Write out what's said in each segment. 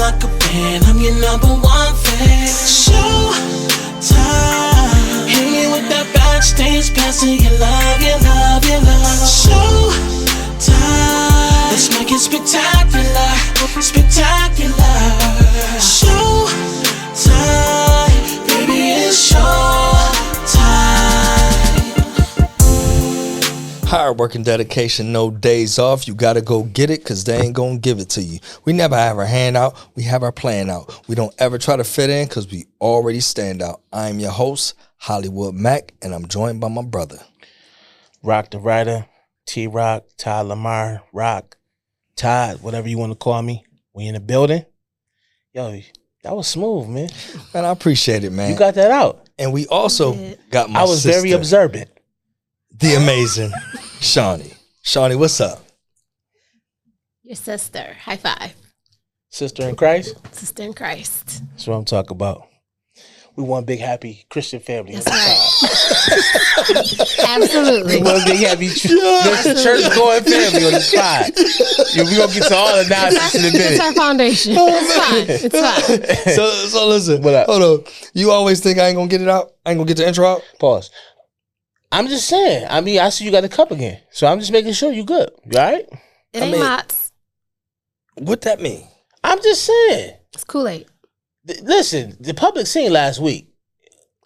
lock up in, I'm your number one fan. Showtime. Hit me with that backstage passing, you love, you love, you love. Showtime. Let's make it spectacular, spectacular. Showtime, baby, it's showtime. Hard work and dedication, no days off. You gotta go get it, cause they ain't gonna give it to you. We never have our hand out, we have our plan out. We don't ever try to fit in, cause we already stand out. I'm your host, Hollywood Mac, and I'm joined by my brother, Rock the Writer, T-Rock, Todd Lamar, Rock, Todd, whatever you want to call me. We in the building. Yo, that was smooth, man. Man, I appreciate it, man. You got that out. And we also got my I was sister, very observant. the amazing Shawnee. Shawnee, what's up? Your sister. High five. Sister in Christ. Sister in Christ. That's what I'm talking about. We one big happy Christian family. That's right. Absolutely. We one big happy church going family on this pod. Yeah, we gonna get to all the nonsense in a minute. It's our foundation. It's fine. It's fine. So listen, What up? hold on. You always think I ain't gonna get it out? I ain't gonna get the intro out? Pause. I'm just saying. I mean, I see you got a cup again, so I'm just making sure you good. You all right? It ain't Mott's. What that mean? I'm just saying. It's Kool-Aid. Listen, the public scene last week.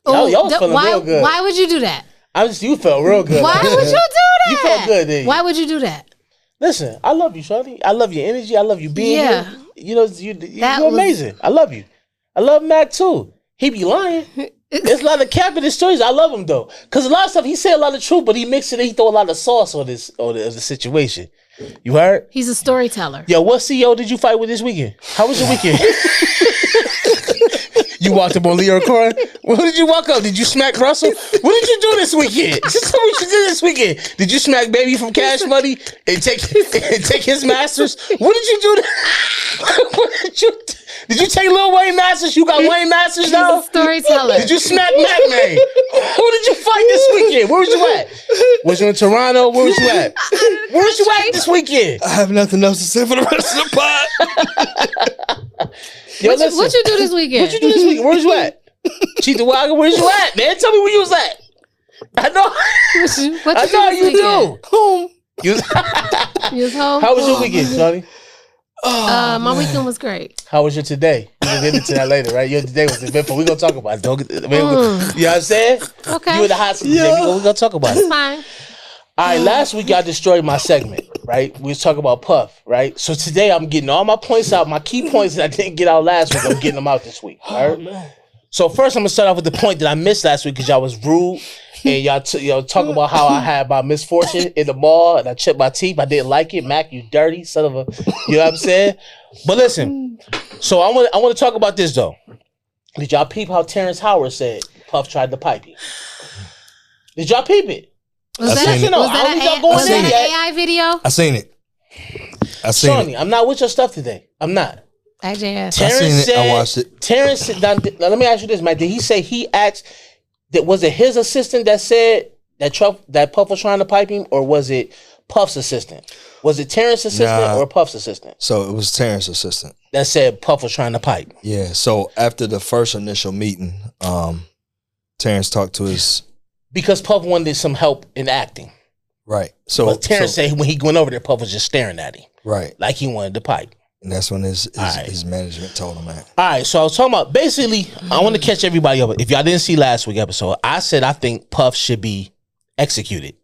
Ooh, Y'all was feeling real good. Why would you do that? You felt real good. Why would you do that? You felt good, didn't you? Why would you do that? Listen, I love you, Shawty. I love your energy. I love you being here. You know, you're amazing. I love you. I love Mac too. He be lying. There's a lot of cap in his stories. I love him though, because a lot of stuff he said a lot of truth, but he mixed it. He throw a lot of sauce on the situation. You heard? He's a storyteller. Yo, what CEO did you fight with this weekend? How was your weekend? You walked up on Leo Corin? Who did you walk up? Did you smack Russell? What did you do this weekend? Just tell me what you did this weekend. Did you smack Baby from Cash Money and take his masters? What did you do? Did you take Lil Wayne masters? You got Wayne masters now? He's a storyteller. Did you smack Mac Man? Who did you fight this weekend? Where was you at? Was you in Toronto? Where was you at? Where was you at this weekend? I have nothing else to say for the rest of the pod. Yo, What you do this weekend? What you do this weekend? Where was you at? Cheetah Wagga, where's you at, man? Tell me where you was at. I know. I know you do. Home. You was home? How was your weekend, Shawty? My weekend was great. How was your today? We'll get into that later, right? Your today was eventful. We're going to talk about it. You know what I'm saying? Okay. You in the hot seat today. We're going to talk about it. It's fine. All right, last week y'all destroyed my segment, right? We was talking about Puff, right? So today I'm getting all my points out. My key points that I didn't get out last week, I'm getting them out this week, all right? So first I'm going to start off with the point that I missed last week because y'all was rude and y'all talk about how I had my misfortune in the mall and I chipped my teeth. I didn't like it. Mac, you dirty son of a, you know what I'm saying? But listen, so I want to talk about this though. Did y'all peep how Terrence Howard said Puff tried to pipe you? Did y'all peep it? Was that an AI video? I seen it. Shawnee, I'm not with your stuff today. I'm not. IJS. Terrence said, I watched it. Terrence said, now let me ask you this, Mike. Did he say he asked, that was it his assistant that said that Puff was trying to pipe him, or was it Puff's assistant? Was it Terrence's assistant or Puff's assistant? So it was Terrence's assistant. That said Puff was trying to pipe. Yeah, so after the first initial meeting, Terrence talked to his... Because Puff wanted some help in acting. Right. So but Terrence said when he went over there, Puff was just staring at him. Right. Like he wanted to pipe. And that's when his management told him that. All right, so I was talking about, basically, I want to catch everybody up. If y'all didn't see last week's episode, I said I think Puff should be executed.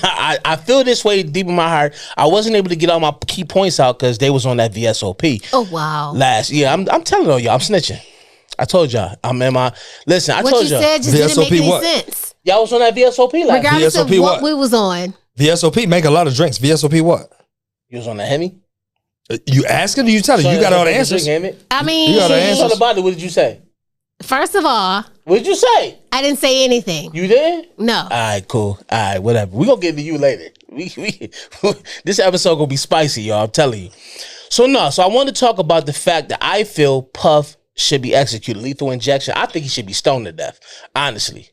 I feel this way deep in my heart. I wasn't able to get all my key points out because they was on that VSOP. Oh, wow. I'm telling y'all, I'm snitching. I told y'all. I'm in my... Listen, I told y'all. What you said just didn't make any sense. Y'all was on that VSOP last Regardless VSOP of what we was on. VSOP make a lot of drinks. VSOP what? You was on the Hemi? You asking or you telling? You got all the answers. I mean... You got the answers. About it, what did you say? First of all... What did you say? I didn't say anything. You did? No. All right, cool. All right, whatever. We're going to get to you later. This episode going to be spicy, y'all. I'm telling you. So I want to talk about the fact that I feel Puff should be executed. Lethal injection. I think he should be stoned to death. Honestly.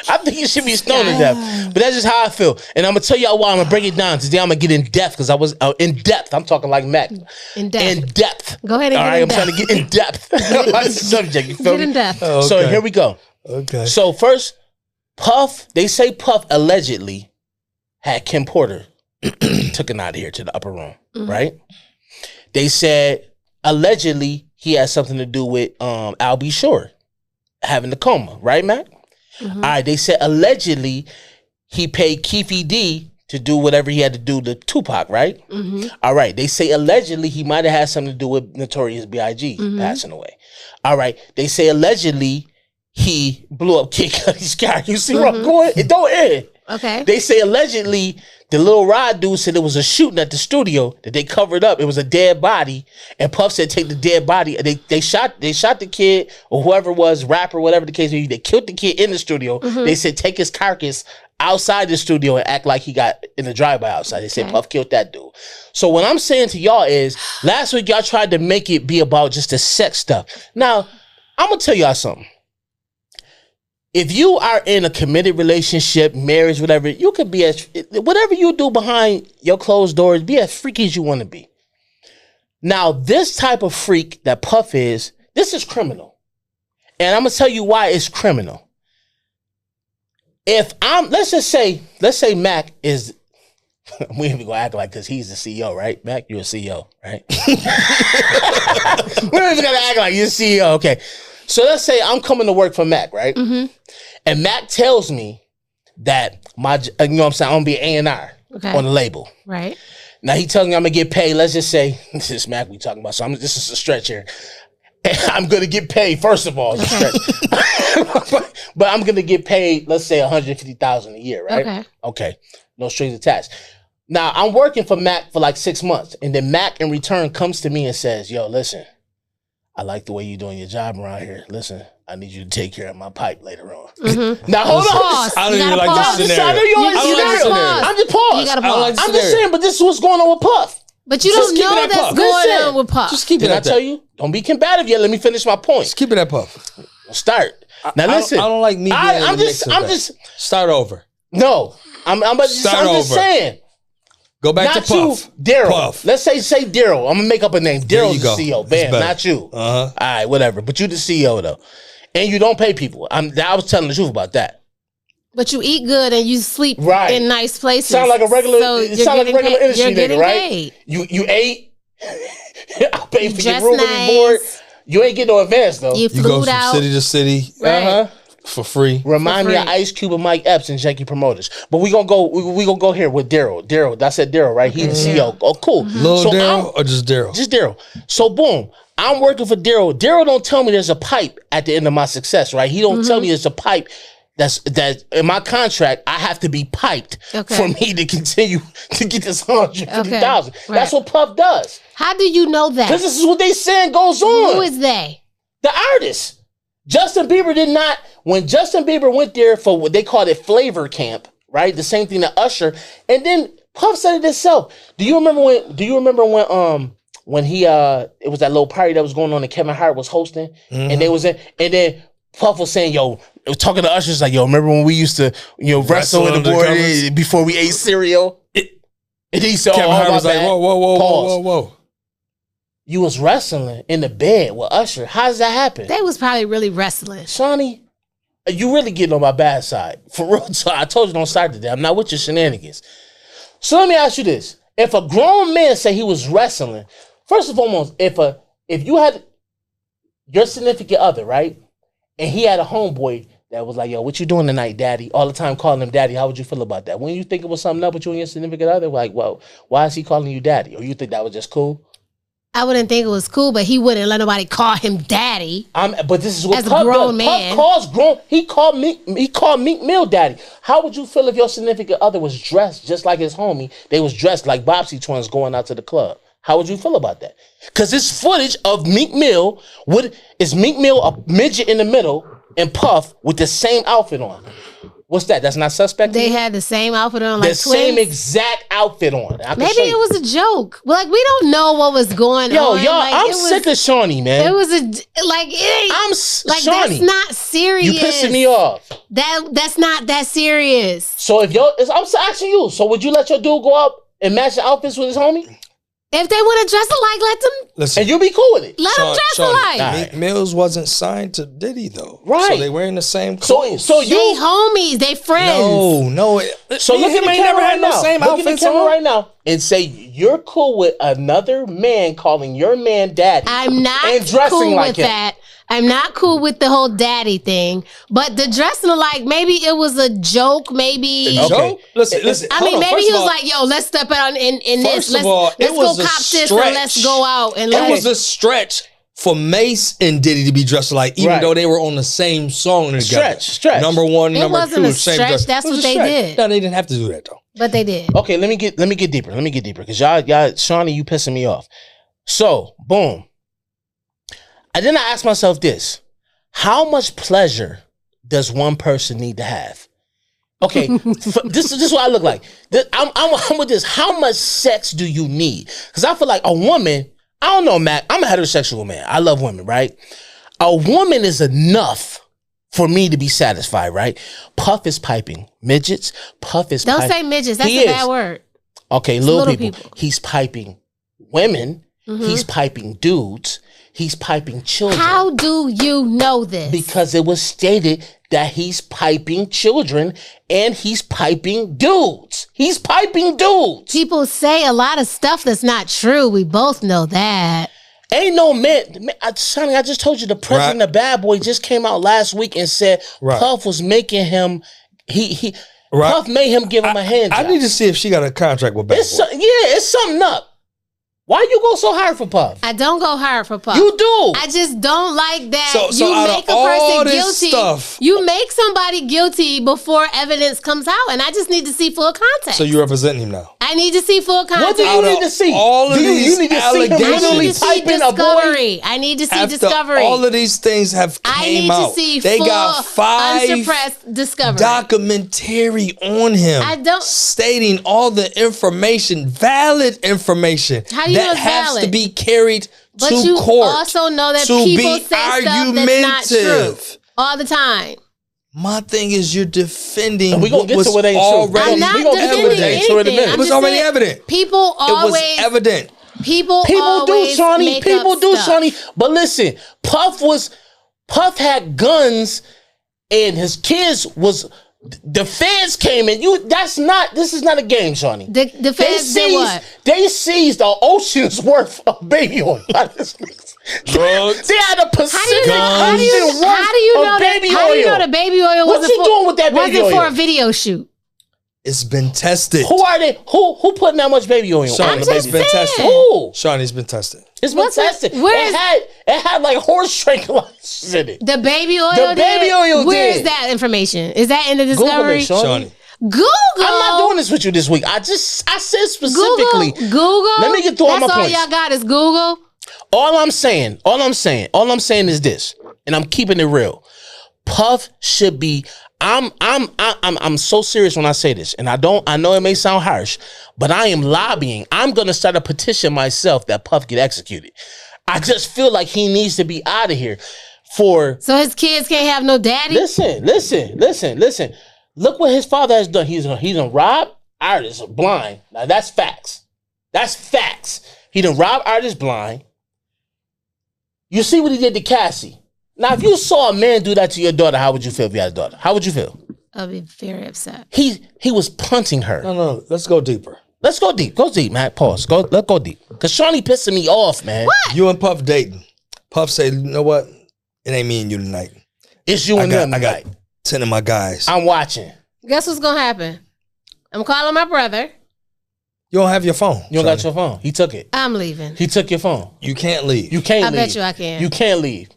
I think you should be stoned to death. But that's just how I feel. And I'm gonna tell y'all why. I'm gonna break it down. Today I'm gonna get in depth because I was in depth. I'm talking like Mac. In depth. Go ahead and all get right, in depth. I'm trying to get in depth on the subject. You feel Get in me? depth. Oh, okay. So here we go. Okay. So first, Puff. They say Puff allegedly had Kim Porter took him out of here to the upper room. Right? They said allegedly he had something to do with Al B. Shore having the coma. Right, Mac? All right. They said allegedly he paid Keefe D to do whatever he had to do to Tupac, right? All right. They say allegedly he might have had something to do with Notorious B.I.G. passing away. All right. They say allegedly he blew up Kid Cudi's car. You see where I'm going? It don't end. Okay. They say allegedly the Lil Rod dude said it was a shooting at the studio that they covered up. It was a dead body, and Puff said take the dead body. They shot the kid or whoever it was, rapper, whatever the case may be. They killed the kid in the studio. They said take his carcass outside the studio and act like he got in the drive-by outside. They said Puff killed that dude. So what I'm saying to y'all is last week y'all tried to make it be about just the sex stuff. Now I'm gonna tell y'all something. If you are in a committed relationship, marriage, whatever, you could be whatever you do behind your closed doors, be as freaky as you want to be. Now, this type of freak that Puff is, this is criminal. And I'm going to tell you why it's criminal. Let's say Mac is, we ain't even going to act like because he's the CEO, right? Mac, you're a CEO, right? We're not even going to act like you're a CEO, okay. So let's say I'm coming to work for Mac, right? And Mac tells me that you know what I'm saying, I'm going to be an A&R on the label. Right. Now he tells me I'm going to get paid. Let's just say, this is Mac we talking about, so this is a stretch here. And I'm going to get paid, first of all, it's a stretch. but I'm going to get paid, let's say $150,000 a year, right? Okay. No strings attached. Now I'm working for Mac for like 6 months. And then Mac in return comes to me and says, yo, listen, I like the way you're doing your job around here. Listen, I need you to take care of my pipe later on. Now, hold on. I don't even like this scenario. I'm just paused. You gotta pause. I'm just saying, but this is what's going on with Puff. But you don't know that's going on with Puff. Just keep it Did I at that. tell you? Don't be combative yet. Let me finish my point. Just keep it at Puff. Start. Now, listen. I don't like me being I'm in the mix of that. just. Start over. No. I'm just saying. Go back Not to Puff. you, Daryl. Puff. Let's say Daryl. I'm gonna make up a name. There Daryl's you the go. CEO. That's Bam, better. not you. Uh-huh. All right, whatever. But you the CEO though, and you don't pay people. I was telling the truth about that. But you eat good and you sleep in nice places. Sound like a regular. So industry you're nigga, getting right? paid. You ate. I paid for your dress room and nice. board. You ain't get no advance though. You You go flew from out. city to city Right. for free. Remind me of free. Ice Cube and Mike Epps and Janky Promoters. But we gonna go. We gonna go here with Daryl. I said Daryl, right? He's the CEO. Oh, cool. Lil So Daryl or just Daryl? Just Daryl. So boom, I'm working for Daryl. Daryl don't tell me there's a pipe at the end of my success, right? He don't tell me there's a pipe that in my contract I have to be piped for me to continue to get this 150,000. Right. That's what Puff does. How do you know that? Because this is what they saying goes on. Who is they? The artist. Justin Bieber did not. When Justin Bieber went there for what they called it flavor camp, right? The same thing that Usher, and then Puff said it himself. Do you remember when he it was that little party that was going on and Kevin Hart was hosting, and they was in, and then Puff was saying, yo, talking to Usher, like, yo, remember when we used to, wrestle in the board before we ate cereal? And he said, Kevin Hart was like, whoa. You was wrestling in the bed with Usher. How does that happen? They was probably really wrestling. Shawnee, you really getting on my bad side. For real, so I told you don't start today. I'm not with your shenanigans. So let me ask you this. If a grown man say he was wrestling, first and foremost, if you had your significant other, right? And he had a homeboy that was like, yo, what you doing tonight, daddy? All the time calling him daddy. How would you feel about that? When you think it was something up with you and your significant other, like, well, why is he calling you daddy? Or you think that was just cool? I wouldn't think it was cool, but he wouldn't let nobody call him daddy. But this is what as Puff a grown does. man. Puff calls grown. He called Meek Mill daddy. How would you feel if your significant other was dressed just like his homie? They was dressed like Bobsy twins going out to the club. How would you feel about that? Because this footage of Meek Mill is Meek Mill a midget in the middle and Puff with the same outfit on. What's that? That's not suspect? They had the same outfit on, like the same exact outfit on. Maybe it was a joke. Like, we don't know what was going on. Yo, like, I'm sick of Shawnee, man. It was Shawnee. That's not serious. You pissing me off. That's not that serious. So if I'm asking you, so would you let your dude go up and match the outfits with his homie? If they want to dress alike, let them. Listen, and you be cool with it. Let them dress alike. Meek Mills wasn't signed to Diddy though, right? So they wearing the same clothes. So you they homies, they friends. No. So look at the camera right now. Same look at the camera right now and say you're cool with another man calling your man daddy. I'm not and dressing cool like with him. that. I'm not cool with the whole daddy thing, but the dressing alike, maybe it was a joke. Maybe joke. Listen. I mean, maybe he was like, "Yo, let's step out in this. Let's go cop this and let's go out and it was a stretch for Mace and Diddy to be dressed alike, even though they were on the same song together. Stretch. Number one, number two, it wasn't a same stretch. dress. That's what they did. No, they didn't have to do that though. But they did. Okay, let me get deeper. Because y'all, Shawnee, you pissing me off. So, boom. And then I asked myself this. How much pleasure does one person need to have? Okay, this is what I look like. I'm with this. How much sex do you need? Because I feel like a woman, I don't know, Matt. I'm a heterosexual man. I love women, right? A woman is enough for me to be satisfied, right? Puff is piping midgets. Puff is Don't say midgets. That's a bad word. Okay, little people. He's piping women. Mm-hmm. He's piping dudes. He's piping children. How do you know this? Because it was stated that he's piping children and he's piping dudes. He's piping dudes. People say a lot of stuff that's not true. We both know that. Ain't no man. Sonny, I just told you the president of Bad Boy just came out last week and said Puff was making him. Puff made him give him a hand job. I need to see if she got a contract with Bad Boy. It's something up. Why you go so hard for Puff? I don't go hard for Puff. You do. I just don't like that so you make a person guilty. Stuff, you make somebody guilty before evidence comes out, and I just need to see full context. So you representing him now? I need to see full context. What do you need to see? All of these allegations. I need to see discovery. I need to see discovery. All of these things have came out. I need to see they full, got 5 unsuppressed discovery. Documentary on him. Stating all the information, valid information. How do you know it's has valid? To be carried but to you court. Also know that to people be say argumentative. Stuff that's not true all the time. My thing is you're defending we gonna get to what ain't true. I'm not defending anything. It was already evident. People always. It was evident. People do, Shawnee. People do, Shawnee. But listen, Puff had guns, and his kids was. The feds came in. This is not a game, Shawnee. The feds did what? They seized the ocean's worth of baby oil. Drugs. They had a Pacific How do you know the baby oil What you doing with that baby oil? Wasn't for a video shoot. It's been tested. Who are they? Who putting that much baby oil? Shawnee, it's been tested. Who? Shawnee's been tested. It's been tested. It had like horse tranquilizers in it. The baby oil. Where is that information? Is that in the discovery? Google it, Shawnee. Google. I'm not doing this with you this week. I said specifically. Google. Let me get through all my points. That's all y'all got is Google. All I'm saying is this, and I'm keeping it real. Puff should be. I'm so serious when I say this, and I know it may sound harsh, but I am lobbying. I'm gonna start a petition myself that Puff get executed. I just feel like he needs to be out of here. So his kids can't have no daddy. Listen. Look what his father has done. He's done robbed artists blind. Now that's facts. He done robbed artists blind. You see what he did to Cassie. Now, if you saw a man do that to your daughter, how would you feel if you had a daughter? How would you feel? I'd be very upset. He was punting her. No. Let's go deeper. Let's go deep. Go deep, Matt. Pause. Let's go deep. Because Shawnee pissing me off, man. What? You and Puff dating. Puff say, you know what? It ain't me and you tonight. It's you and them I tonight. got 10 of my guys. I'm watching. Guess what's going to happen? I'm calling my brother. You don't have your phone. You don't got your phone. He took it. I'm leaving. He took your phone. You can't leave. You can't leave. I bet you I can. You can't leave.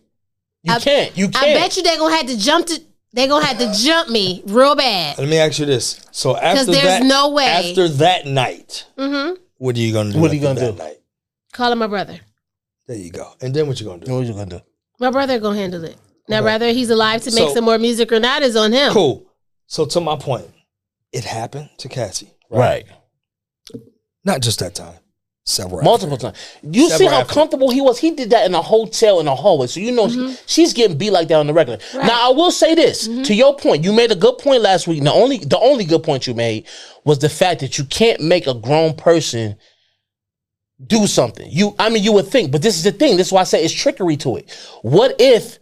You can't. I bet you they're gonna have to jump me real bad. Let me ask you this. So after there's no way. After that night, what are you gonna do? What are you gonna do? Night? Calling my brother. There you go. And then what you gonna do? What you gonna do? My brother gonna handle it. Now, whether he's alive to make some more music or not is on him. Cool. So to my point, it happened to Cassie. Right. Not just that time. Several. Multiple times. You see how comfortable he was? He did that in a hotel in a hallway. So you know she's getting beat like that on the regular. Right. Now I will say this, to your point, you made a good point last week. The only good point you made was the fact that you can't make a grown person do something. You would think, but this is the thing. This is why I say it's trickery to it. What if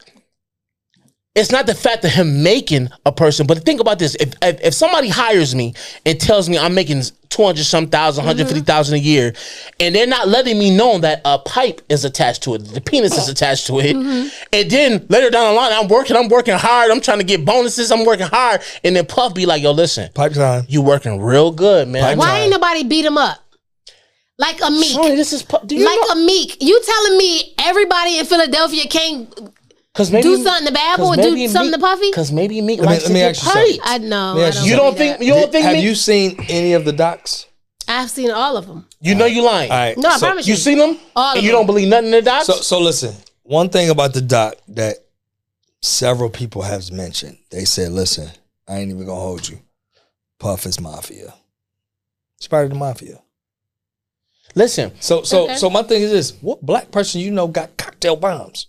it's not the fact of him making a person, but think about this. If somebody hires me and tells me I'm making 200-some thousand, 150,000 a year, and they're not letting me know that a pipe is attached to it, the penis is attached to it, and then later down the line, I'm working hard, I'm trying to get bonuses, I'm working hard, and then Puff be like, yo, listen, pipe time. You working real good, man. Why ain't nobody beat him up? Like a Meek. Sorry, this is a Meek. You telling me everybody in Philadelphia can't do something to Bad Boy, do something to Puffy? Because maybe Meek likes to get piped. I know. You don't think have you seen any of the docs? I've seen all of them. You know you lying. All right. No, I promise you. You seen them? All and you don't believe nothing in the docs? So listen, one thing about the doc that several people have mentioned, they said, listen, I ain't even gonna hold you. Puff is mafia. It's part of the mafia. Listen. So my thing is this, what black person you know got cocktail bombs?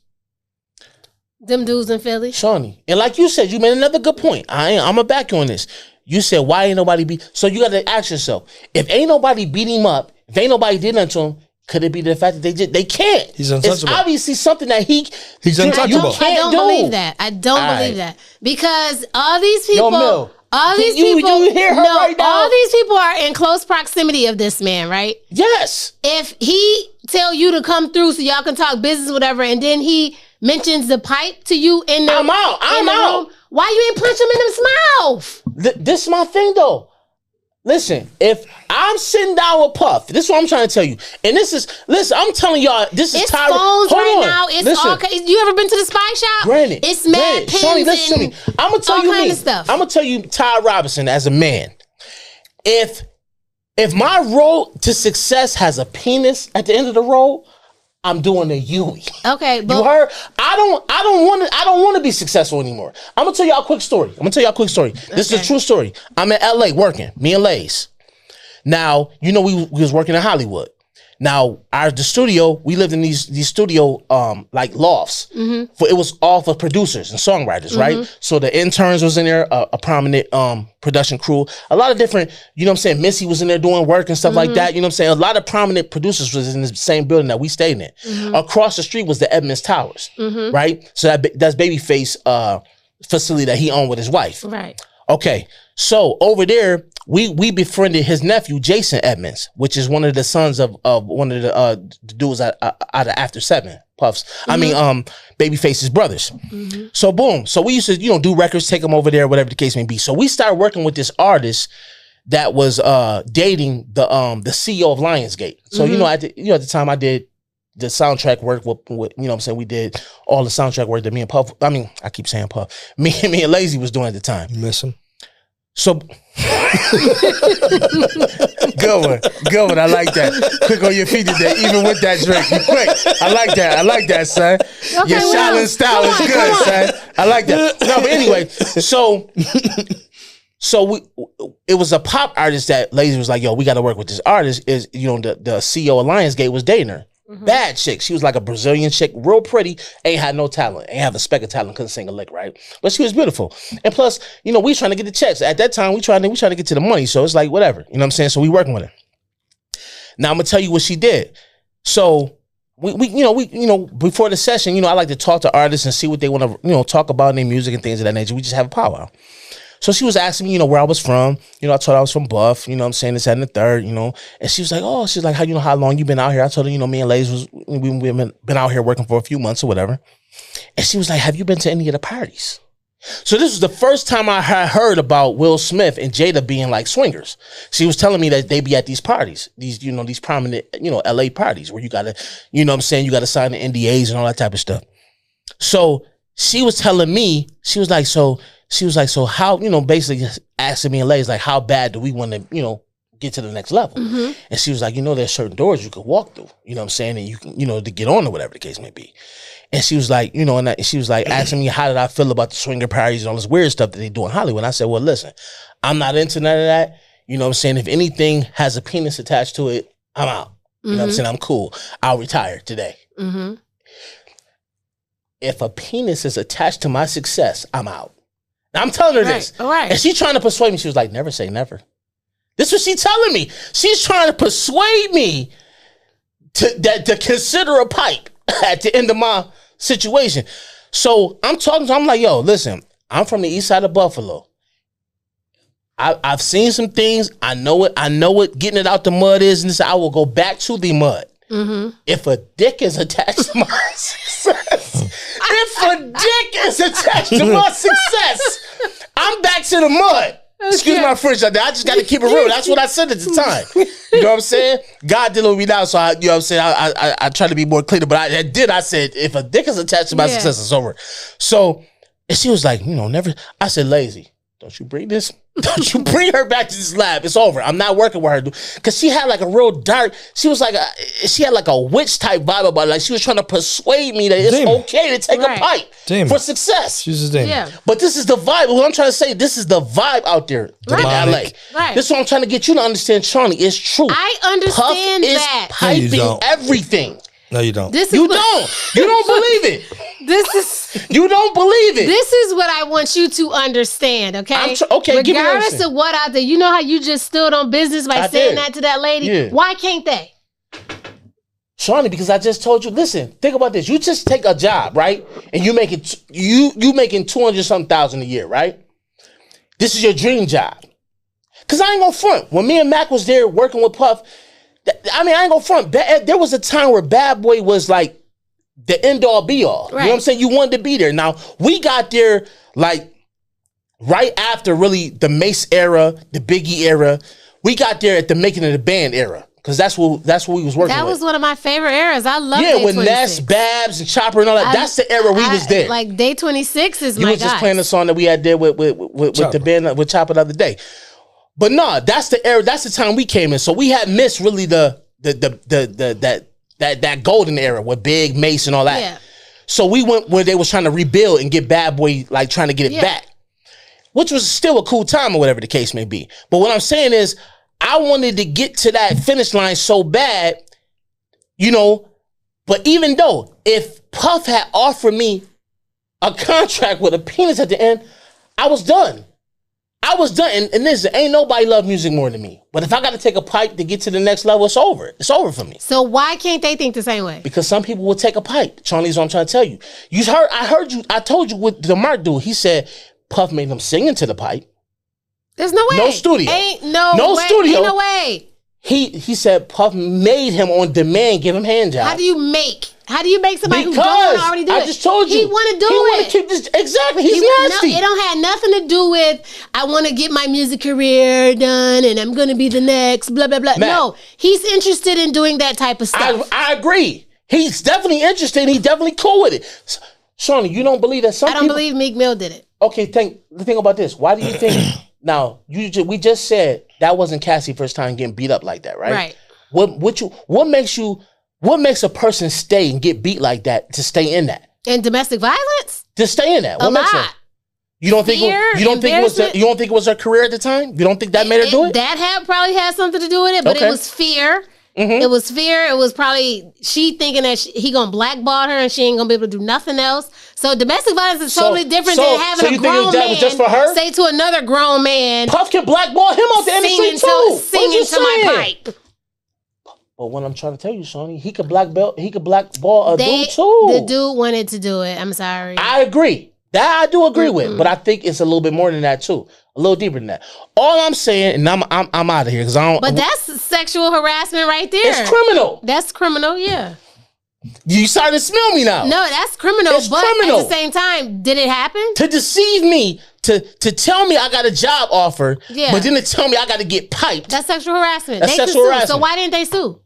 Them dudes in Philly. Shawnee. And like you said, you made another good point. I'm going to back you on this. You said, why ain't nobody beat? So you got to ask yourself, if ain't nobody beat him up, if ain't nobody did nothing to him, could it be the fact that they can't? He's untouchable. It's obviously something that he's untouchable. I don't believe that. I don't believe that. Because all these people... Yo, all these people, you hear her right now? All these people are in close proximity of this man, right? Yes. If he tell you to come through so y'all can talk business, whatever, and then he mentions the pipe to you in the I'm out. room, why you ain't punch him in his mouth? This is my thing, though. Listen, if I'm sitting down with Puff, this is what I'm trying to tell you. And listen, I'm telling y'all, this is it's Tyra. Phones right now. It's all. You ever been to the spy shop? Granted. It's mad pins Shawnee, listen to me. I'm gonna tell all you kind of stuff. I'm gonna tell you, Ty Robinson, as a man, if my road to success has a penis at the end of the road, I'm doing a Yui. Okay, but you heard? I don't want to be successful anymore. I'm gonna tell y'all a quick story. This is a true story. I'm in LA working, me and Lays. Now, you know we was working in Hollywood. Now, the studio, we lived in these studio like lofts. It was all for producers and songwriters, right? So the interns was in there, a prominent production crew, a lot of different, you know what I'm saying, Missy was in there doing work and stuff like that, you know what I'm saying? A lot of prominent producers was in the same building that we stayed in. Across the street was the Edmonds Towers, right? So that's Babyface facility that he owned with his wife. Right. Okay, so over there, we befriended his nephew, Jason Edmonds, which is one of the sons of one of the dudes out of After 7, Puffs. I mean, Babyface's brothers. So boom. So we used to, do records, take them over there, whatever the case may be. So we started working with this artist that was dating the CEO of Lionsgate. So at the time I did the soundtrack work with you know what I'm saying, we did all the soundtrack work that me and Puff, I keep saying Puff, me and Lazy was doing at the time. You miss him? So good one. I like that. Quick on your feet today, even with that drink. You quick. I like that, son. Okay, your Shaolin style is good, son. I like that. No, but anyway, so it was a pop artist that Lazy was like, yo, we got to work with this artist. Is the CEO of Lionsgate was dating her. Bad chick. She was like a Brazilian chick, real pretty, ain't had no talent, ain't have a speck of talent, couldn't sing a lick, right? But she was beautiful. And plus, we trying to get the checks. At that time, we trying to get to the money, so it's like whatever. You know what I'm saying? So we working with her. Now I'm gonna tell you what she did. So we before the session, I like to talk to artists and see what they want to, talk about in their music and things of that nature. We just have a powwow. So she was asking me, where I was from. I told her I was from Buff, I'm saying, this, that, and the third, And she was like, she's like, how long you been out here? I told her, me and Lays we've been out here working for a few months or whatever. And she was like, have you been to any of the parties? So this was the first time I had heard about Will Smith and Jada being like swingers. She was telling me that they be at these parties, these prominent, LA parties where you gotta, you gotta sign the NDAs and all that type of stuff. So she was telling me, she was like, so how, basically asking me and Lays, like, how bad do we want to, get to the next level. And she was like, there's certain doors you could walk through, you know what I'm saying? And you can, to get on or whatever the case may be. And she was like, and she was like asking me how did I feel about the swinger parties and all this weird stuff that they do in Hollywood. And I said, well, listen, I'm not into none of that. You know what I'm saying? If anything has a penis attached to it, I'm out. You know what I'm saying? I'm cool. I'll retire today. If a penis is attached to my success, I'm out. Now, I'm telling her this. Right. And she's trying to persuade me. She was like, never say never. This is what she's telling me. She's trying to persuade me to consider a pipe at the end of my situation. So I'm talking to her. I'm like, yo, listen, I'm from the east side of Buffalo. I've seen some things. I know it. Getting it out the mud is, and I will go back to the mud. If a dick is attached to my success, I'm back to the mud. Excuse my French. I just got to keep it real. That's what I said at the time. You know what I'm saying? God dealing with me now, so you know what I'm saying? I try to be more clear, but I said, if a dick is attached to my success, it's over. So, and she was like, never. I said, lazy. Don't you bring her back to this lab. It's over. I'm not working with her. Because she had like a real dark, she had like a witch type vibe about it. Like she was trying to persuade me that it's okay to take a pipe for success. She's a demon. Yeah. But this is the vibe. What I'm trying to say, this is the vibe out there in LA. Right. This is what I'm trying to get you to understand, Shawnee. It's true. I understand Puff that. is piping everything. No, you don't. You don't believe it. You don't believe it. This is what I want you to understand, okay? Okay, give me regardless of what out there, you know how you just stood on business by saying that to that lady? Yeah. Why can't they? Shawnee, because I just told you, listen, think about this. You just take a job, right? And you making $200-something thousand a year, right? This is your dream job. Because I ain't gonna front. When me and Mac was there working with Puff, I ain't gonna front. There was a time where Bad Boy was like the end-all be-all. Right. You know what I'm saying? You wanted to be there. Now, we got there like right after really the Mace era, the Biggie era. We got there at the making of the band era. Because that's what we was working with. That was one of my favorite eras. I love Day Day 26. With Ness, Babs, and Chopper and all that. That's the era we was there. Like Day 26 is you my was just guy. playing the song that we had there with the band with Chopper the other day. But no, that's the era. That's the time we came in. So we had missed really that golden era with Big, Mace and all that. Yeah. So we went where they was trying to rebuild and get Bad Boy, like trying to get it back, which was still a cool time or whatever the case may be. But what I'm saying is, I wanted to get to that finish line so bad, but even though if Puff had offered me a contract with a penis at the end, I was done. And listen, ain't nobody love music more than me. But if I got to take a pipe to get to the next level, it's over. It's over for me. So why can't they think the same way? Because some people will take a pipe. Shawnee's what I'm trying to tell you. I told you with the Mark dude, he said Puff made him sing into the pipe. There's no way. No studio. Ain't no way. He said Puff made him on demand, give him hand jobs. How do you make somebody who don't already do it? I just told you. He want to do it. He want to keep this. Exactly. He's nasty. It don't have nothing to do with, I want to get my music career done and I'm going to be the next, blah, blah, blah. Matt, no, he's interested in doing that type of stuff. I agree. He's definitely interested and he's definitely cool with it. Shawnee, you don't believe that some people... I don't believe Meek Mill did it. Okay, the thing about this. Why do you think... Now, we just said that wasn't Cassie's first time getting beat up like that, right? Right. What makes a person stay and get beat like that to stay in that? And domestic violence? To stay in that. What makes it? You don't think it was her career at the time? You don't think that made her do it? That probably had something to do with it, but it was fear. Mm-hmm. It was fear. It was probably she thinking that he gonna blackball her and she ain't gonna be able to do nothing else. So domestic violence is totally different than having a grown man just for her? say to another grown man, Puff can blackball him out the industry too. Singing to my pipe. But what I'm trying to tell you, Shawnee, he could blackball a dude too. The dude wanted to do it. I'm sorry. I agree. That I do agree with, but I think it's a little bit more than that too. A little deeper than that. All I'm saying, and I'm out of here because I don't. But that's sexual harassment right there. It's criminal. That's criminal, yeah. You starting to smell me now. No, that's criminal. At the same time, did it happen? To deceive me, to tell me I got a job offer, but then to tell me I got to get piped. That's sexual harassment. That's sexual harassment. So why didn't they sue?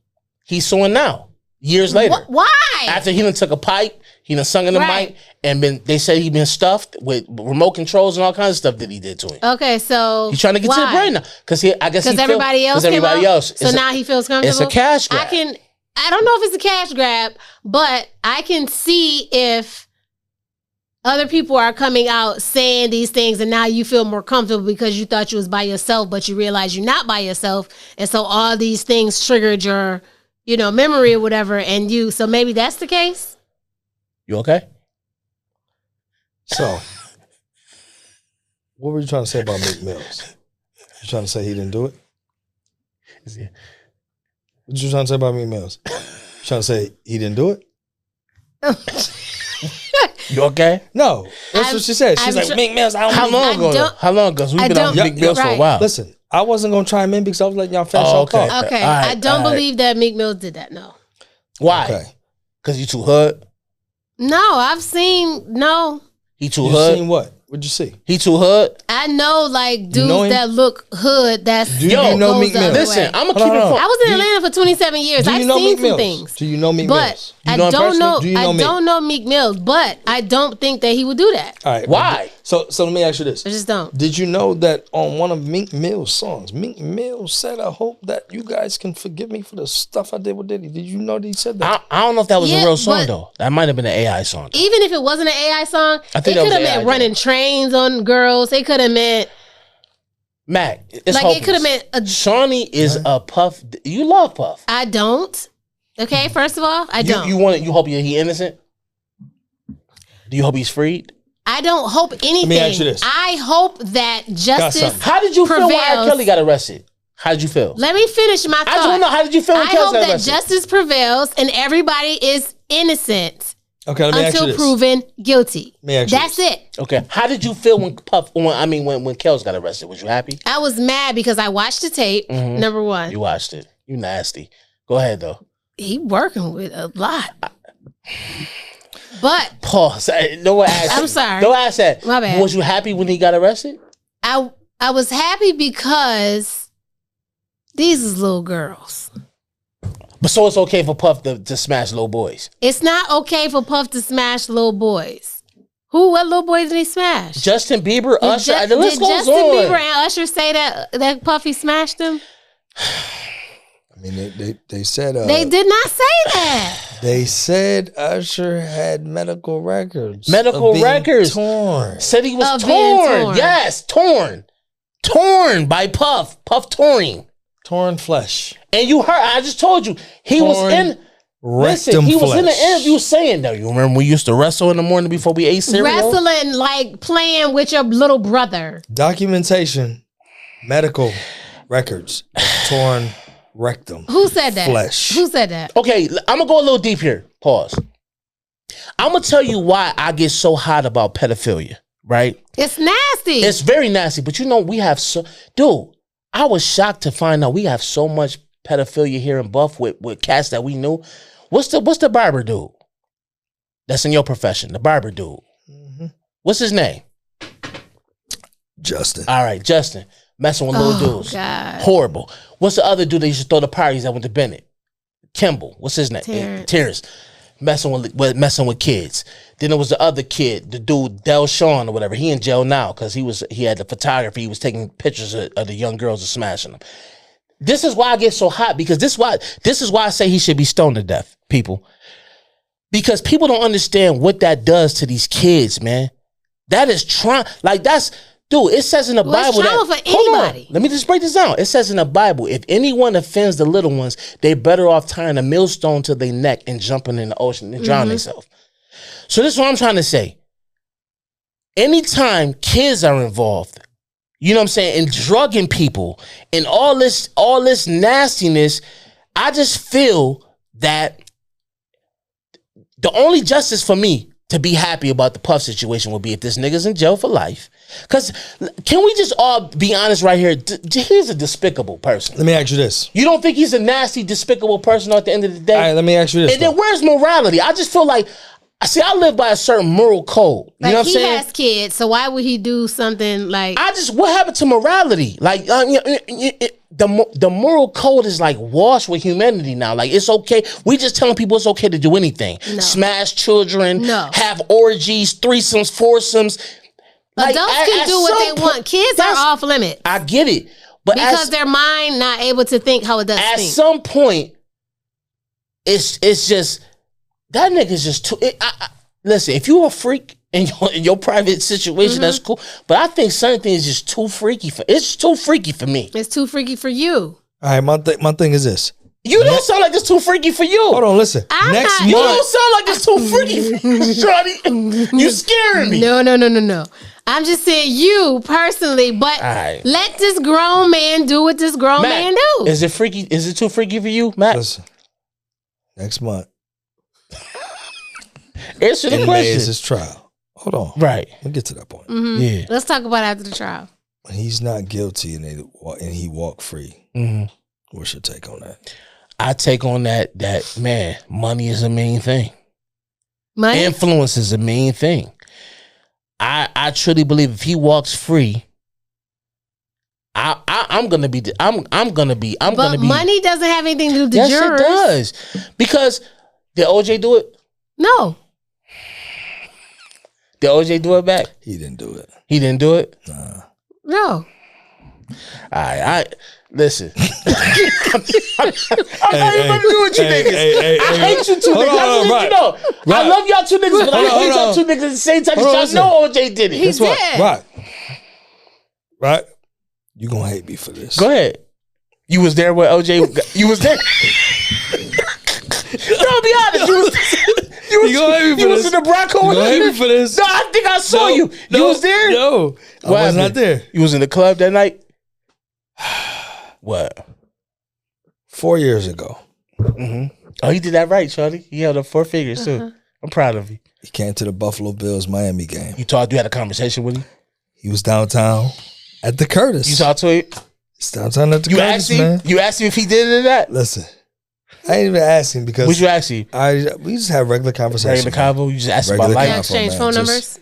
He's suing now, years later. Why? After he done took a pipe, He done sung in the Right. mic, and they said he been stuffed with remote controls and all kinds of stuff that he did to him. Okay, so He's trying to get to the brain now because everybody else. So now he feels comfortable. It's a cash grab. I don't know if it's a cash grab, but I can see if other people are coming out saying these things, and now you feel more comfortable because you thought you was by yourself, but you realize you're not by yourself, and so all these things triggered your, memory or whatever, so maybe that's the case. You okay? So, what were you trying to say about Meek Mills? You trying to say he didn't do it? What you trying to say about Meek Mills? You trying to say he didn't do it? You okay? No, that's what she said. She's like, Meek Mills, How long ago? How long ago? We've been on Meek Mills for a while. Listen, I wasn't going to try and in because I was letting y'all finish y'all thought. Okay, I don't believe that Meek Mills did that, no. Why? Because you too hood? No, I've seen, no. He too hood? You seen what? What'd you see? He too hood? I know, dudes that look hood. Do you know Meek Mills? Listen, I'm gonna keep it fun. I was in Atlanta for 27 years. I've seen some things. Do you know Meek Mills? I don't know Meek Mills, but I don't think that he would do that. All right. Why? So let me ask you this. I just don't. Did you know that on one of Meek Mill's songs, Meek Mill said, "I hope that you guys can forgive me for the stuff I did with Diddy"? Did you know that he said that? I don't know if that was a real song though. That might have been an AI song. Even if it wasn't an AI song, I think it could have meant running trains on girls. It could have meant Mac. It's it could have meant Shawnee is a Puff. You love Puff. I don't. Okay, first of all, I don't. You hope he innocent? Do you hope he's freed? I don't hope anything. Let me ask you this. I hope that justice How did you feel when prevails. R. Kelly got arrested? How did you feel? Let me finish my thought. I just want to know, how did you feel when I Kelly hope got that arrested? justice prevails and everybody is innocent Okay, let me ask you until this. proven guilty. Let me ask you That's this. it. Okay. How did you feel when Kels got arrested? Was you happy? I was mad because I watched the tape, number one. You watched it. You nasty. Go ahead, though. He working with a lot. But Pause. No one asked. I'm sorry. Don't ask that. My bad. Was you happy when he got arrested? I was happy because these is little girls. But so it's okay for Puff to smash little boys. It's not okay for Puff to smash little boys. What little boys did he smash? Justin Bieber, Usher. The list did goes Justin on. Bieber and Usher say that Puffy smashed them? I mean, they said They did not say that. They said Usher had medical records. Torn. Said he was torn. Yes, torn. Torn by Puff. Puff touring. Torn flesh. And you heard, I just told you, he was in the interview saying, though, you remember we used to wrestle in the morning before we ate cereal? Wrestling, like playing with your little brother. Documentation, medical records, torn rectum. Who said that? Flesh. Who said that? Okay, I'm going to go a little deep here. Pause. I'm going to tell you why I get so hot about pedophilia, right? It's nasty. It's very nasty, but we have dude, I was shocked to find out we have so much pedophilia here in Buff with cats that we knew. What's the barber dude? That's in your profession, the barber dude. Mm-hmm. What's his name? Justin. All right, Justin. Messing with little dudes. God. Horrible. What's the other dude that used to throw the parties that went to Bennett? Kimball. What's his name? Terrence. Messing with kids. Then there was the other kid, the dude Delshawn or whatever. He in jail now because he had the photography. He was taking pictures of the young girls and smashing them. This is why I get so hot, because this is why I say he should be stoned to death, people. Because people don't understand what that does to these kids, man. That is dude, it says in the Bible that for anybody. Let me just break this down. It says in the Bible, if anyone offends the little ones, they better off tying a millstone to their neck and jumping in the ocean and drowning themselves. So this is what I'm trying to say. Anytime kids are involved, you know what I'm saying, and drugging people and all this nastiness, I just feel that the only justice for me to be happy about the Puff situation would be if this nigga's in jail for life. Because can we just all be honest right here? He's a despicable person. Let me ask you this. You don't think he's a nasty, despicable person at the end of the day? All right, let me ask you this. And then where's morality? I just feel like See, I live by a certain moral code. You know what I'm saying? He has kids, so why would he do something like? What happened to morality? Like, the moral code is like washed with humanity now. Like, it's okay. We just telling people it's okay to do anything. No. Smash children. No. Have orgies, threesomes, foursomes. Like, adults can do what they want. Kids are off limits. I get it. But because their mind not able to think how it does think. At some point, it's just... That nigga's just too... listen, if you a freak in your private situation, that's cool. But I think certain things is just too freaky for... It's too freaky for me. It's too freaky for you. All right, my thing is this. You don't sound like it's too freaky for you. Hold on, listen. You don't sound like it's too freaky for you, shorty. You scaring me. No. I'm just saying you personally, but let this grown man do what this grown man do. Is it freaky? Is it too freaky for you, Matt? Listen, next month. Answer the question. May is his trial. Hold on. Right. We'll get to that point. Mm-hmm. Yeah. Let's talk about after the trial. When he's not guilty and he walked free. What's your take on that? I take on that man, money is a main thing. Money? Influence is a main thing. I truly believe if he walks free, I'm gonna be. But money doesn't have anything to do with the jurors. Yes, it does. Because did OJ do it? No. Did OJ do it back? He didn't do it. He didn't do it? Nah. No. I listen. I'm not even gonna do what you niggas. I hate you two niggas. Right. You know. I love y'all two niggas, but I hate y'all two niggas at the same time. Y'all know OJ did it. He did. Right. You gonna hate me for this. Go ahead. You was there with OJ. You was there. No, be honest. You was in the Bronco with hate me for this. No, I think I saw you. You was there? No. I was not there. You was in the club that night? What? 4 years ago. Oh, he did that right, Charlie. He held up 4 figures too. I'm proud of you. He came to the Buffalo Bills Miami game. You had a conversation with him? He was downtown at the Curtis. You talked to him? He's downtown at the Curtis, man. You asked him if he did it or not? Listen, I ain't even asking because... What you ask him? We just have regular conversations. Regular convo? You just asked about life? You exchange phone numbers?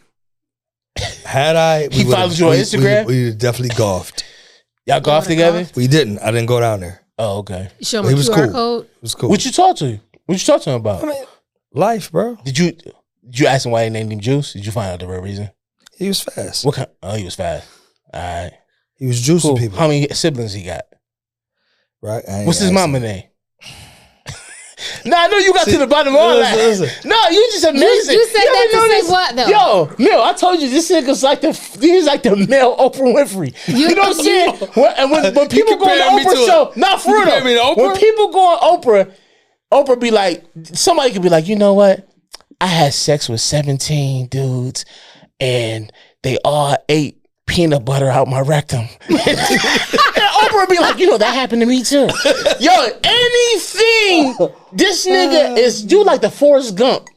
Had I... He followed you on Instagram? We definitely golfed. Y'all golfed together? We didn't. I didn't go down there. Oh, okay. You show him a QR code? It was cool. What you talk to him? What you talk to him about? I mean, life, bro. Did you ask him why he named him Juice? Did you find out the real reason? He was fast. What kind? Oh, he was fast. All right. He was juicing people. How many siblings he got? Right. What's his mama name? No, I know you got to the bottom of all that. Listen. No, you just amazing. You said that to say what though? Yo, Mill, I told you this nigga's like the male Oprah Winfrey. You know what I'm saying? And when people go on the Oprah show, not for real. When people go on Oprah be like, somebody could be like, you know what? I had sex with 17 dudes, and they all ate peanut butter out my rectum. And Oprah be like, that happened to me too. Yo, anything, this nigga is, you like the Forrest Gump.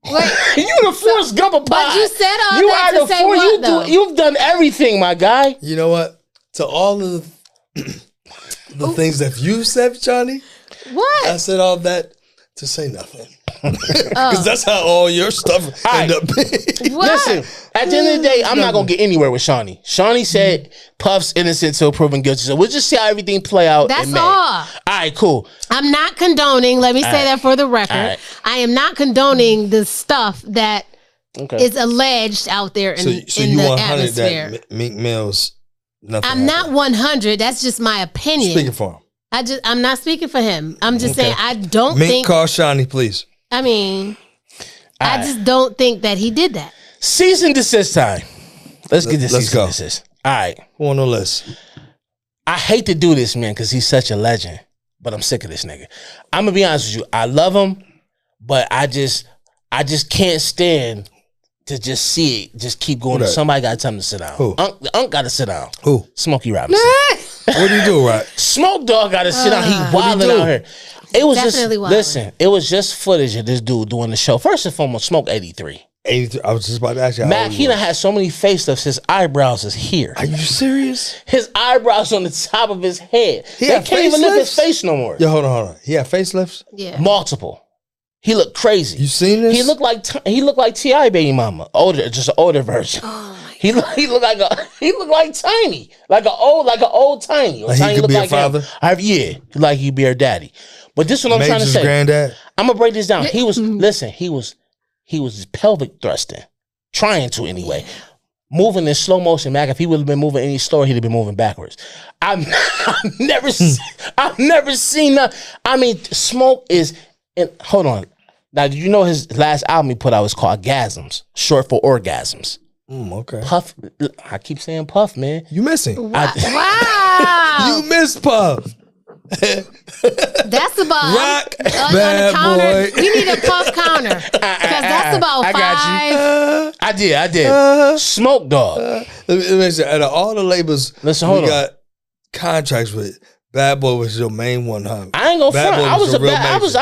Wait, you the Forrest Gump of pie. But you said all that to say what, though? You've done everything, my guy. You know what? To all of the things that you said, Johnny, what? I said all that to say nothing. Because that's how all your stuff end up being. Listen, at the end of the day, I'm not going to get anywhere with Shawnee. Shawnee said Puff's innocent till proven guilty. So we'll just see how everything play out. That's all. All right, cool. I'm not condoning, let me say that for the record. I am not condoning the stuff that is alleged out there in the atmosphere. That Meek Mill's nothing. I'm not 100. That's just my opinion. Speaking for him. I'm not speaking for him. I'm just saying I don't think... Mink, call Shawnee, please. I mean, I just don't think that he did that. Cease and desist time. Let's get this cease and desist. All right. Who on the list? I hate to do this, man, because he's such a legend, but I'm sick of this nigga. I'm going to be honest with you. I love him, but I just can't stand to just see it, just keep going. Somebody got to tell him to sit down. Who? Unc got to sit down. Who? Smokey Robinson. What do you do, right? Smoke Dogg got to sit down. He wilding out here. It was definitely just, listen, it was just footage of this dude doing the show. First and foremost, Smoke 83. 83. I was just about to ask you. Mac, he done had so many facelifts, his eyebrows is here. Are you serious? His eyebrows on the top of his head. He can't even lift his face no more. Yo, hold on. He had facelifts? Yeah. Multiple. He looked crazy. You seen this? He looked like T.I. baby mama, older, just an older version. Oh my he looked like Tiny, like an old Tiny. Like Tiny he could be a like father. Like he'd be her daddy. But this is what I'm trying to say. Granddad. I'm gonna break this down. He was pelvic thrusting, trying to anyway. Moving in slow motion, Mac. If he would have been moving any slower, he'd have been moving backwards. I've never seen that. I mean, Smoke is. And hold on. Now, did you know his last album he put out was called Gasms, short for orgasms. Okay. Puff. I keep saying Puff, man. You missing? wow! You miss Puff. That's about Rock on the bad counter. boy. We need a Puff counter because that's about I got you. five. I did. Smoke Dog. Let me say, out of all the labels Listen, hold we on. got contracts with, Bad Boy was your main one, huh? I ain't gonna front. I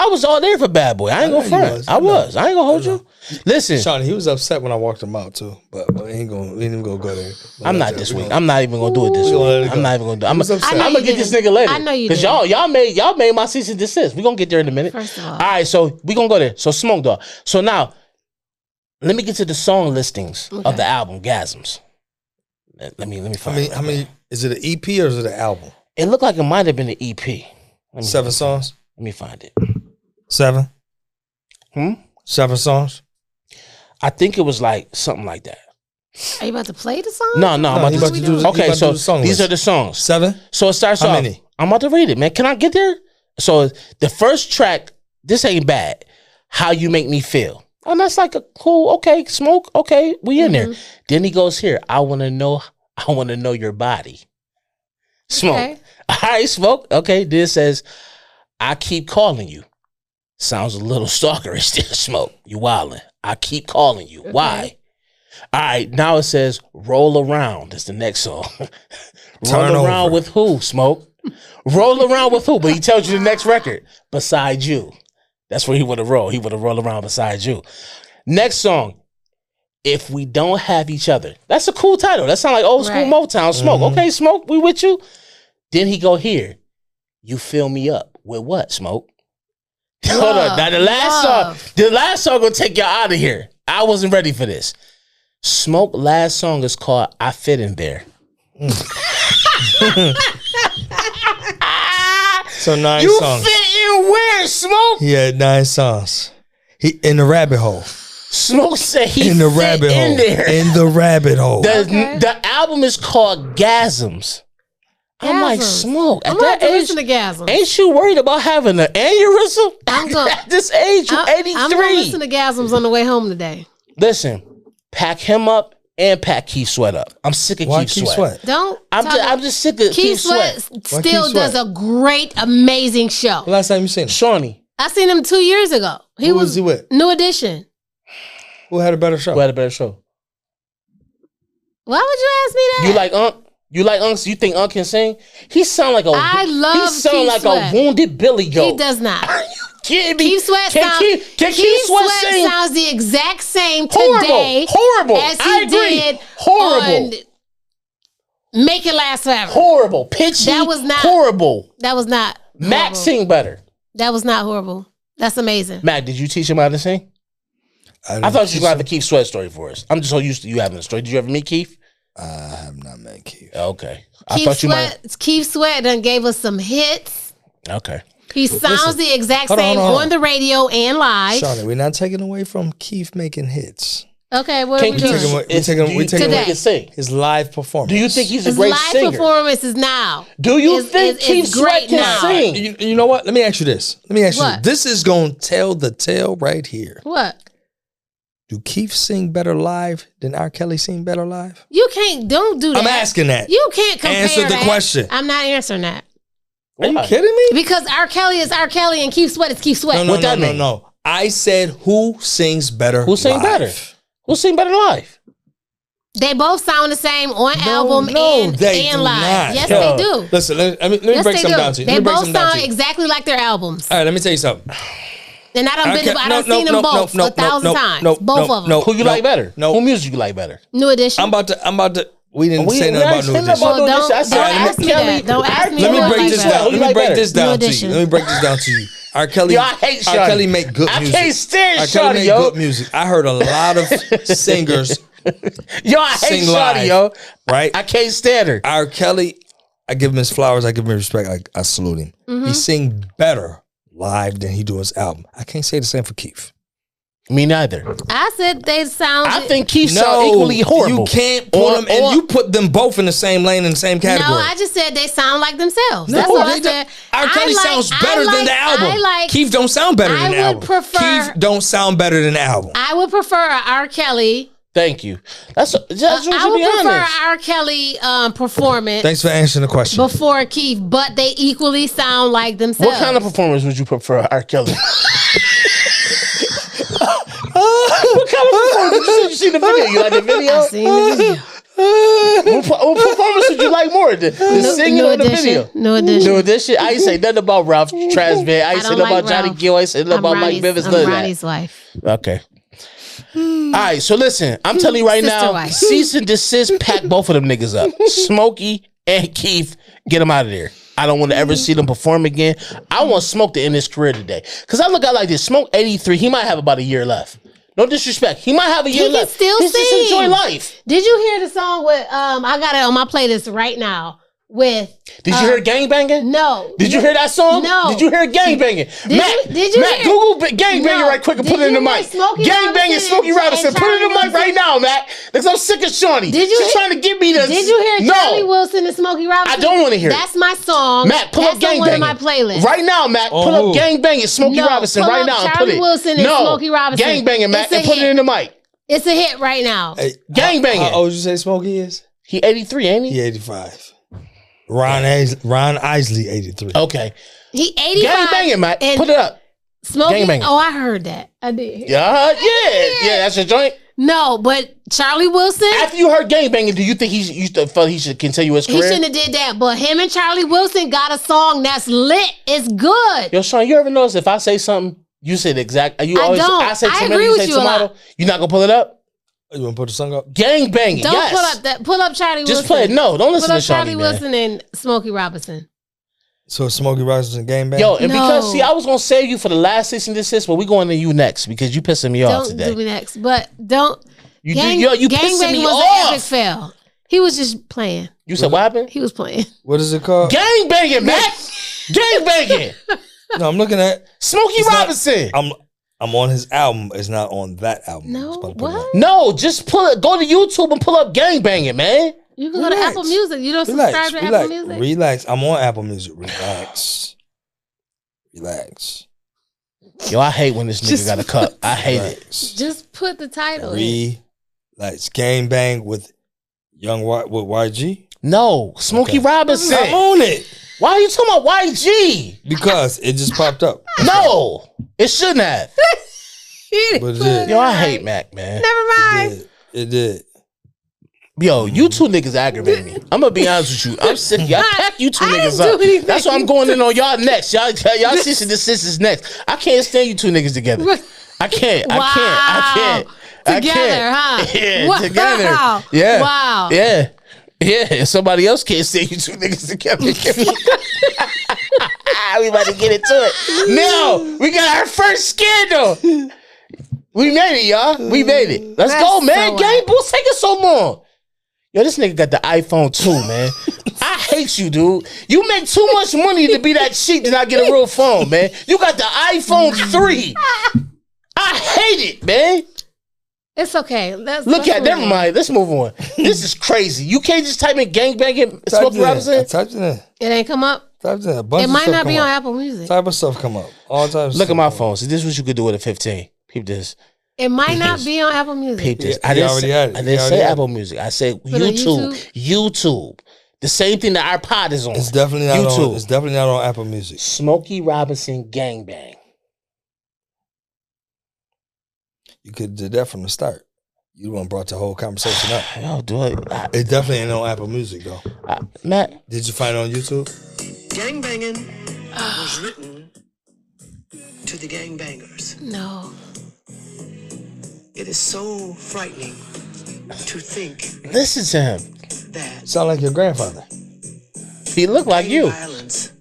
was all there for Bad Boy. I ain't gonna front. I was. I ain't gonna hold you. Listen, Shawnee, he was upset when I walked him out too, but we ain't even gonna go there. I'm not this week. I'm not even gonna do it this week. I'm not even gonna do it. I'm upset. gonna get this nigga later. I know you because did. y'all made my cease and desist. We gonna get there in a minute. First of all. right, so we gonna go there. So Smoke Dog. So now, let me get to the song listings of the album Gasms. Let me find. How many? Is it an EP or is it an album? It looked like it might have been an EP. 7 songs. Let me find it. 7. 7 songs. I think it was like something like that. Are you about to play the song? No, I'm about to do the- Okay, he about to so do the song these list. are the songs. 7. So it starts How off. many? I'm about to read it, man. Can I get there? So the first track, this ain't bad. How You Make Me Feel. And that's like a cool, okay, Smoke, okay, we in there. Then he goes here. I wanna know your body. Smoke. Okay. All right, Smoke. Okay, this says, I keep calling you. Sounds a little stalkerish there, Smoke. You wildin'. I keep calling you. Okay. Why? All right, now it says, Roll Around. That's the next song. Roll Around with who, Smoke? Roll around with who? But he tells you the next record. Beside You. That's where he would have rolled. He would have rolled around beside you. Next song. If We Don't Have Each Other. That's a cool title. That sounds like old school Motown. Smoke. Okay, Smoke, we with you? Then he go here. You Fill Me Up. With what, Smoke? Hold on. Now the last song gonna take y'all out of here. I wasn't ready for this. Smoke last song is called I Fit In There. So 9 you songs. fit in where, Smoke? He had 9 songs. He in the rabbit hole. Smoke said he In the fit rabbit in hole. there. In the rabbit hole. The album is called Gasms. I'm like, Smoke. At I'm going that to age, listen to Gasms. ain't you worried about having an aneurysm? I'm gonna- At this age, you're 83. I'm going to listen to Gasms on the way home today. Listen, pack him up and pack Keith Sweat up. I'm sick of Why Keith Sweat. Don't. I'm just sick of Keith Sweat Why still Keith does Sweat? a great, amazing show. Last time you seen him? Shawnee, I seen him 2 years ago. Who was he with? New Edition. Who had a better show? who had a better show? Why would you ask me that? You like Unc? You like Unc? You think Unc can sing? He sound like a. I love He sound Keith like Sweat. a wounded Billy Goat. He does not. Kidding me? Keith Sweat Can sounds. Keith Sweat sing? sounds the exact same Horrible. today Horrible. as he I agree. did Horrible. on Make It Last Forever. Horrible. Pitchy. That was not horrible. That was not Mac horrible. sing better. That was not horrible. That's amazing. Mac, did you teach him how to sing? I thought you got the Keith Sweat story for us. I'm just so used to you having a story. Did you ever meet Keith? I have not met Keith. Okay. I thought you might. Keith Sweat done gave us some hits. Okay. He sounds the exact Hold on, same hold on. on the radio and live. Shawnee, we're not taking away from Keith making hits. Okay, what are we Can doing? Keith we taking Today. he can sing? his live performance. Do you think he's a His great live singer? performance is now. Do you is- think is Keith Sweat great can now. sing? You know what? Let me ask you this. What? This is going to tell the tale right here. What? Do Keith sing better live than R. Kelly sing better live? You can't. Don't do that. I'm asking that. You can't compare Answer the that. question. I'm not answering that Are you kidding me? because R. Kelly is R. Kelly and Keith Sweat is Keith Sweat. No, What that mean? no. I said who sings better Who sing live? better? Who sing better live? They both sound the same on album and they do live. not. Yes, Yo, they do. Listen, let me Yes, break they something do. down to you. They Let me break both something down sound to you. exactly like their albums. All right, let me tell you something. And I done seen them both a thousand times. Both of them. No, Who you like better? No. Who music you like better? New Edition. I'm about to. We didn't say nothing about New Edition. Well, don't I said ask me Kelly. that. Don't ask me Let me what I break like this better. down. Who Let you me like break better? this down New to you. Edition. Let me break this down to you. R. Kelly. Yo, I hate Shawty. R. Kelly make good music. I can't stand R. Kelly Shawty, make yo. good music. I heard a lot of singers. Yo, I hate Shawty, yo. Right? I can't stand her. R. Kelly, I give him his flowers. I give him respect. I salute him. Mm-hmm. He sing better live than he do his album. I can't say the same for Keith. Me neither. I said they sound. I think Keith sound equally horrible. You can't put them, and you put them both in the same lane in the same category. No, I just said they sound like themselves. No, That's all I said. R. Kelly sounds better than the album. Keith don't sound better than the album. Keith don't sound better than the album. I would prefer R. Kelly. Thank you. That's what I would be prefer honest. R. Kelly performance. Thanks for answering the question. Before Keith, but they equally sound like themselves. What kind of performance would you prefer, R. Kelly? What kind of performance? You seen the video? You like the video? I seen the video. What performance would you like more? The singing or the video? No Edition. No Edition. I ain't say nothing about Ralph Tresvant. I ain't say nothing about Johnny Gill. I ain't say nothing about Mike Bivins. I'm Ronnie's wife. Okay. All right, so listen, I'm telling you right now, wife. cease and desist, pack both of them niggas up. Smokey and Keith, get them out of there. I don't want to ever see them perform again. I want Smoke to end his career today. Because I look at it like this. Smoke 83, he might have about a year left. No disrespect. He might have a year left. He can still sing. Just enjoy life. Did you hear the song with, I got it on my playlist right now. With Did you hear gangbanging? No. Did you hear that song? No. Did you hear gangbanging? Matt, Google gangbanging right quick and put it in the mic. Gangbanging Smokey Robinson. Put it in the mic right now, Matt. Because I'm sick of Shawnee. She's trying to give me this. Did you hear Charlie Wilson and Smokey Robinson? I don't want to hear it. That's my song. Matt, pull up gangbanging. That's on one of my playlists. Right now, Matt. Pull up gangbanging Smokey Robinson right now and put it. Charlie Wilson and Smokey Robinson. Gangbanging, Matt, and put it in the mic. It's a hit right now. Hey, gangbanging. How old did you say Smokey is? He 83, ain't he? He 85. Ron Isley, 83. Okay. He 85. Gangbanging, Matt. Put it up. Smokey. Gangbanging. Oh, I heard that. I did. Yeah, that's your joint. No, but Charlie Wilson. After you heard gangbanging, do you think he should continue his career? He shouldn't have did that. But him and Charlie Wilson got a song that's lit. It's good. Yo, Sean, you ever notice if I say something, you say the exact? You always, I say tomato, agree you with say you tomato. You not gonna pull it up? You want to put the song up? Gangbanging. Don't pull up Charlie Wilson. Just play it. No, don't listen to Charlie Wilson and Smokey Robinson. So Smokey Robinson gangbang? Yo, and because I was gonna save you for the last cease and desist, but we going to you next because you pissing me off today. Don't do me next, but don't. You pissing me was off. an epic fail. He was just playing. You said what happened? He was playing. What is it called? Gangbanging, Matt. Gangbanging. No, I'm looking at Smokey Robinson. I'm on his album. It's not on that album. No, what? No, just pull it. Go to YouTube and pull up Gangbanging, man. You can go to Apple Music. You don't subscribe to Apple Music? Relax. I'm on Apple Music. Relax. Yo, I hate when this nigga got a cup. I hate it. Just put the title in. Relax. Gangbang with YG? No, Smokey Robinson. I'm on it. Why are you talking about YG? Because it just popped up. No, it shouldn't have. But it did. Yo, I hate Mac, man. Never mind. It did. Yo, you two niggas aggravate me. I'm gonna be honest with you. I'm sick. Y'all pack you two niggas up. That's why I'm going in on y'all next. Y'all cease and desist is next. I can't stand you two niggas together. I can't. Together, huh? Yeah, wow. together. Yeah. Wow. Yeah. Yeah. Somebody else can't stand you two niggas together. We about to get into it. Now, we got our first scandal. We made it, y'all. We made it. Let's go, man. Game, what's taking so long? Yo, this nigga got the iPhone 2, man. I hate you, dude. You make too much money to be that cheap to not get a real phone, man. You got the iPhone 3. I hate it, man. It's okay. Never mind. Let's move on. This is crazy. You can't just type in gangbanging Smokey Robinson? Typed it in. It ain't come up? Typed in. A bunch it of might stuff not be come on up. Apple Music. Type of stuff come up. All times. Look at my phone. See, this is what you could do with a 15. Peep this. It might not be on Apple Music. Peep this. I didn't say Apple Music. I said YouTube. YouTube. The same thing that our pod is on. It's definitely not YouTube. on. It's definitely not on Apple Music. Smokey Robinson Gangbang. You could have did that from the start. You want brought the whole conversation up. Yo, do it. It definitely ain't on Apple Music though. Matt, did you find it on YouTube? Gangbanging was written to the gangbangers. No. It is so frightening to think. Listen to him. That sound like your grandfather. He look like you. Violence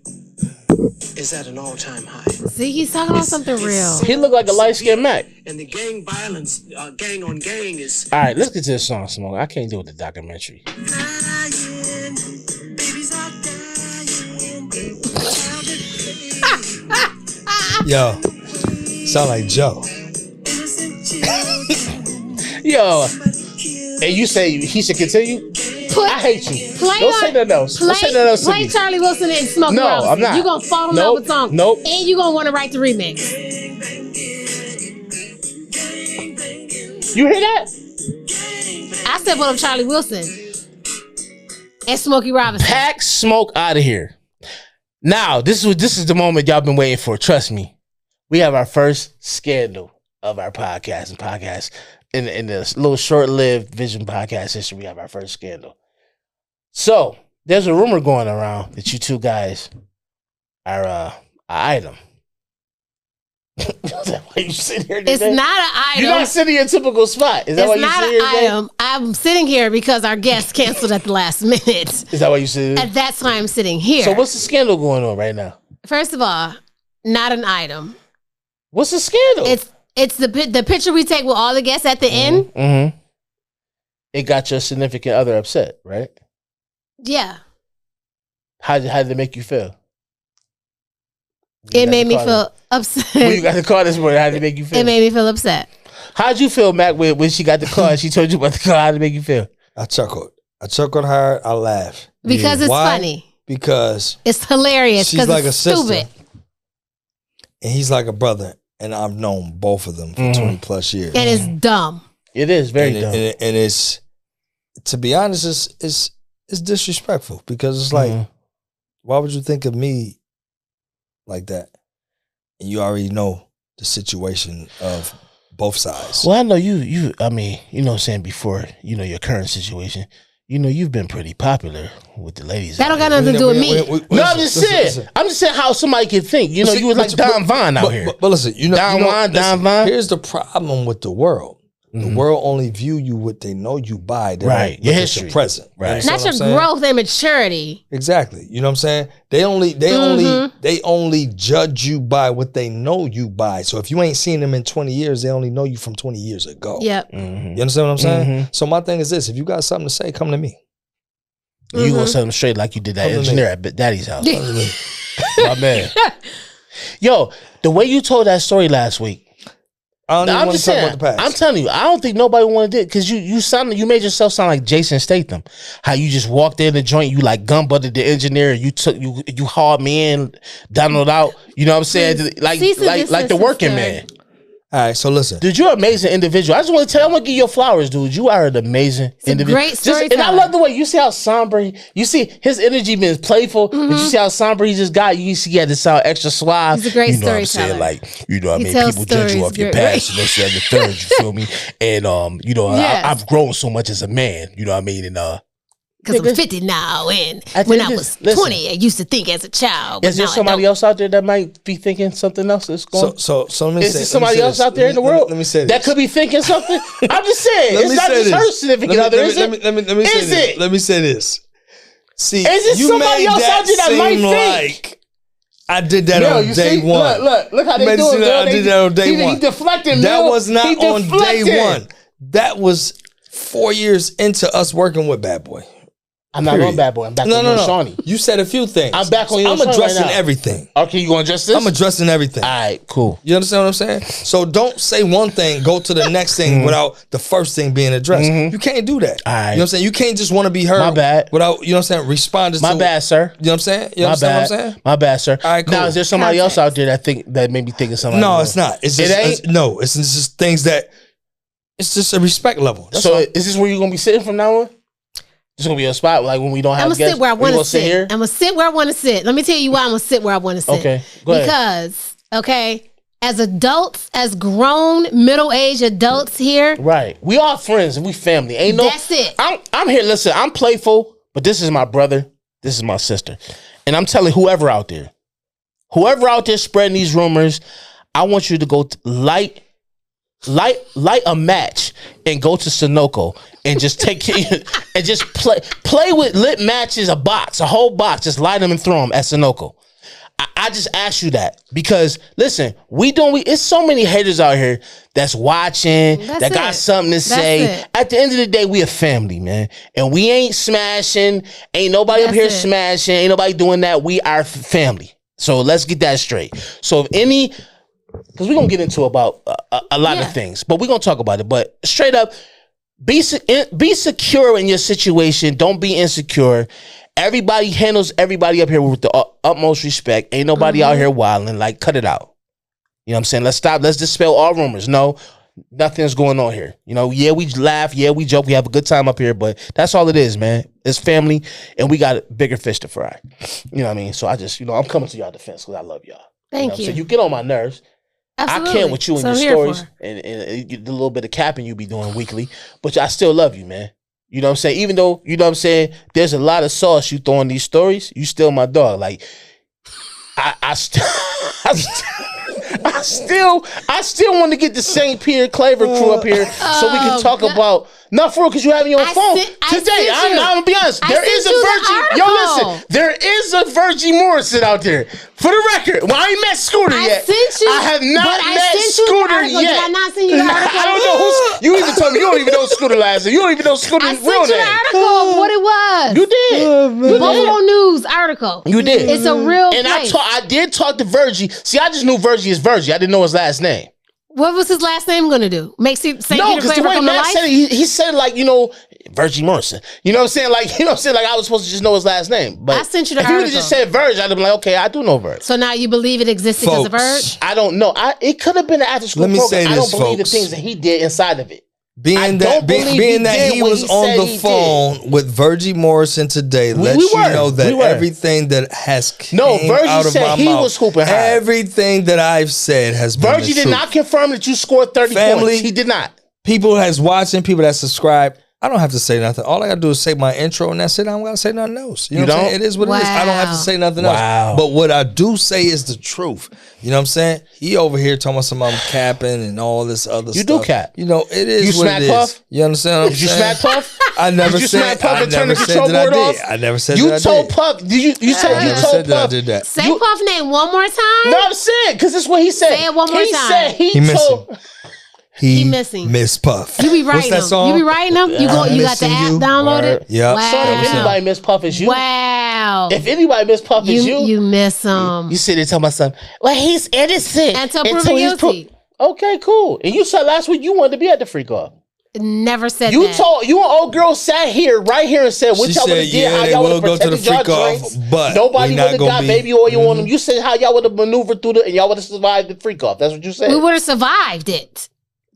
is at an all-time high. See, he's talking about something real. He look like a light-skinned Mac. And the gang violence, gang on gang is... All right, let's get to this song, Smoke. I can't deal with the documentary. Dying, babies are dying. Yo, sound like Joe. Yo, and you say he should continue? I hate you. Don't say nothing else. Don't say nothing else to Play me. Charlie Wilson and Smokey No, Robinson. I'm not. You're going to fall in Nope. love with song. Nope. And you're going to want to write the remix. You hear that? I said what of Charlie Wilson and Smokey Robinson. Pack Smoke out of here. Now, this is the moment y'all been waiting for. Trust me. We have our first scandal of our podcast and podcast. In this little short-lived Vision podcast history, we have our first scandal. So, there's a rumor going around that you two guys are an item. Is that why you sitting here today? It's not an item. You're not sitting in a typical spot. Is that why It's you not sitting an here today? item. I'm sitting here because our guest canceled at the last minute. Is that why you sitting here? And that's why I'm sitting here. So, what's the scandal going on right now? First of all, not an item. What's the scandal? It's the picture we take with all the guests at the end. Mm-hmm. It got your significant other upset, right? Yeah. How did it make you feel? It made me feel upset. When you got the car this morning, how did it make you feel? It made me feel upset. How'd you feel, Mac, when she got the car and she told you about the car? How did it make you feel? I chuckled hard. I laughed. Because it's Why? funny. Because It's hilarious. she's like it's a sister, stupid. and he's like a brother, and I've known both of them for 20 plus years. And it's dumb. It is very and dumb. and it's, to be honest, it's disrespectful, because it's like, why would you think of me like that? And you already know the situation of both sides. Well, I know you I mean, you know what I'm saying, before, you know, your current situation, you know, you've been pretty popular with the ladies. That don't got nothing to do with me. No, I'm just saying. I'm just saying how somebody can think. You know, you was like Don Vine out here. But listen, Don Vine. Here's the problem with the world. The world only view you what they know you by. Right. Your history. Your present. Right. You Not understand your what I'm saying? growth and maturity. Exactly. You know what I'm saying? They only judge you by what they know you by. So if you ain't seen them in 20 years, they only know you from 20 years ago. Yep. You understand what I'm saying? So my thing is this: if you got something to say, come to me. You gonna set them straight like you did that engineer at Daddy's house. My man. Yo, the way you told that story last week. I don't even want to talk about the past. I'm telling you, I don't think nobody wanted it, because you made yourself sound like Jason Statham. How you just walked in the joint, you like gun butted the engineer, you hauled me in, Donald out. You know what I'm saying? Like the working man. All right, so listen. Dude, you're an amazing individual. I just want to tell you, I'm going to give you your flowers, dude. You are an amazing individual. Great storyteller. And I love the way you see how somber, you see his energy being playful, but you see how somber he just got. You see he had to sound extra suave. He's a great you know storyteller. What I'm saying? Like, you know what I mean? tells People judge you stories off your great. past and this and the third, you feel me? And, you know, Yes. I've grown so much as a man, you know what I mean? And, Because I'm 50 now, and I when think I this- was 20, listen. I used to think as a child. is there now I somebody don't. else out there that might be thinking something else that's going So let me Is say, there somebody else out there in the world Let me say this. that could be thinking something? I'm just saying. Let It's me not say just this. her significant other, is it? Let me say Is this. it? Let me say this. See, Is it you somebody made else out there that seem might think? like I did that Yo, on you day see? one. Look how You they made it doing, seem girl. like I did that on day one. He deflecting. That Bill. was not He on day deflecting. one. That was 4 years into us working with Bad Boy. I'm not Period. on Bad Boy. I'm back No, on no, Young no. Shawnee. You said a few things. I'm back on Young I'm Shawnee addressing right now. everything. Okay, you going to address this? I'm addressing everything. All right, cool. You understand what I'm saying? So don't say one thing, go to the next thing without the first thing being addressed. You can't do that. All right. You know what I'm saying? You can't just want to be heard. My bad. Without, you know what I'm saying, responding My to bad, sir. You know what I'm saying? You My understand bad. what I'm saying? My bad, sir. All right, cool. Now, is there somebody else out there that made me think of somebody? No, else? it's not. It's It just ain't? no. It's just things that it's just a respect level. That's So all. is this where you're gonna be sitting from now on? This gonna be a spot like when we don't have I'm going to guests? sit where I want to sit. Here? I'm going to sit where I want to sit. Let me tell you why I'm going to sit where I want to sit. Okay, go ahead. Because, okay, as adults, as grown, middle-aged adults here, Right. We all friends and we family. Ain't no. That's it. I'm here. Listen, I'm playful, but this is my brother. This is my sister, and I'm telling whoever out there spreading these rumors, I want you to go light a match and go to Sunoco and just take and just play with lit matches, a whole box, just light them and throw them at Sunoco. I just asked you that because listen, it's so many haters out here that's watching, that got something to say. At the end of the day, we a family, man. And we ain't smashing. Ain't nobody up here smashing. Ain't nobody doing that. We are family. So let's get that straight. So if any, because we're going to get into about a lot of things, but we're going to talk about it. But straight up, be secure in your situation. Don't be insecure. Everybody handles everybody up here with the utmost respect. Ain't nobody out here wilding. Like, cut it out. You know what I'm saying? Let's stop. Let's dispel all rumors. No, nothing's going on here. You know, yeah, we laugh. Yeah, we joke. We have a good time up here. But that's all it is, man. It's family, and we got bigger fish to fry. You know what I mean? So I just, I'm coming to y'all defense because I love y'all. Thank you. So you get on my nerves. Absolutely. I can't with you and your stories and the little bit of capping you be doing weekly. But I still love you, man. You know what I'm saying? Even though, you know what I'm saying, there's a lot of sauce you throw in these stories, you still my dog. Like, I still want to get the St. Peter Claver crew up here so we can talk about, not for real, because you have me on phone. Today, I'm going to be honest, there is a Virgie, listen, there is a Virgie Morrison out there. For the record, well, I ain't met Scooter yet. I have not met Scooter yet. Did I not send you the article? I don't know who's, you even told me you don't even know Scooter last name. You don't even know Scooter's real name. I sent you the article of what it was. You did. Buffalo News article. You did. It's a real and place. I did talk to Virgie. See, I just knew Virgie is Virgie. I didn't know his last name. What was his last name going to do? Make St. Peter because the way Matt said it, he said like, Virgie Morrison. You know what I'm saying? Like, like I was supposed to just know his last name. But I sent you the if article. If you would have just said Verge, I'd have been like, okay, I do know Verge. So now you believe it existed because of Verge? I don't know. It could have been an after school program. I don't believe the things that he did inside of it. Being that he was on the phone with Virgie Morrison today, lets you know that everything that has came out of my mouth, was hooping high. Everything that I've said has been Virgie did not confirm that you scored 30 points. He did not. People that's watching, people that subscribe, I don't have to say nothing. All I got to do is say my intro, and that's it. I don't got to say nothing else. You know what I'm saying? It is what it is. I don't have to say nothing else. But what I do say is the truth. You know what I'm saying? He over here talking about some I'm capping and all this other stuff. You do cap. You know, it is what it is. Puff? You understand what I'm saying? Did you smack Puff? I never said Puff and turn the control board off? I never said you that I did. Told Puff. You said you told Puff. I did that. Say Puff name one more time? No, I'm saying, because this is what he said. Say it one more time. He said he told... He missing. Miss Puff. You be writing them. Song? You be writing them? You got the app downloaded? Yeah. Wow. So if anybody miss Puff, it's you. Wow. If anybody miss Puff, it's you. You miss him. You sit there telling my son, well, he's innocent. Until proven guilty. Okay, cool. And you said last week you wanted to be at the freak off. Never said you that. You and old girl sat here, right here, and said what y'all would have did, how y'all would have protected y'all drinks. But nobody would have got baby oil on them. You said how y'all would have maneuvered through and y'all would have survived the freak off. That's what you said. We would have survived it.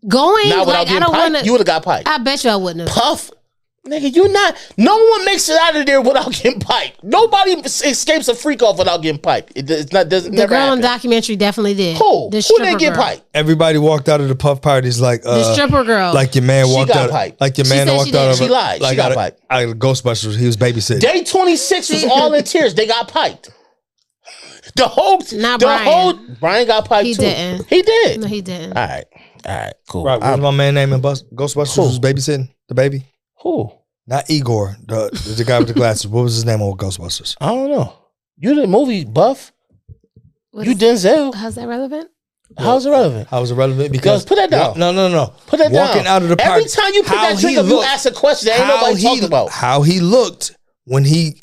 Going not like I don't want to. You would have got piped. I bet you I wouldn't have. Puff, nigga, you not. No one makes it out of there without getting piped. Nobody escapes a freak off without getting piped. It's not. Doesn't. The girl in the documentary definitely did. Who didn't get piped? Everybody walked out of the Puff parties like the stripper girl. Like your man walked out. Piped. Like your man walked out of. She lied. Like she got piped. Out of Ghostbusters, he was babysitting. Day 26 was all in tears. They got piped. Brian got piped he too. Didn't. He did. No, he didn't. All right, cool. Right, what's my man name in Ghostbusters who's babysitting the baby? Who? Not Igor, the guy with the glasses. What was his name on Ghostbusters? I don't know. You the movie buff? You Denzel. How's that relevant? How's it relevant? How is it relevant? Because put that down. No. Put that down. Walking out of the party. Every time you put that drink up, you ask a question that ain't nobody talking about. How he looked when he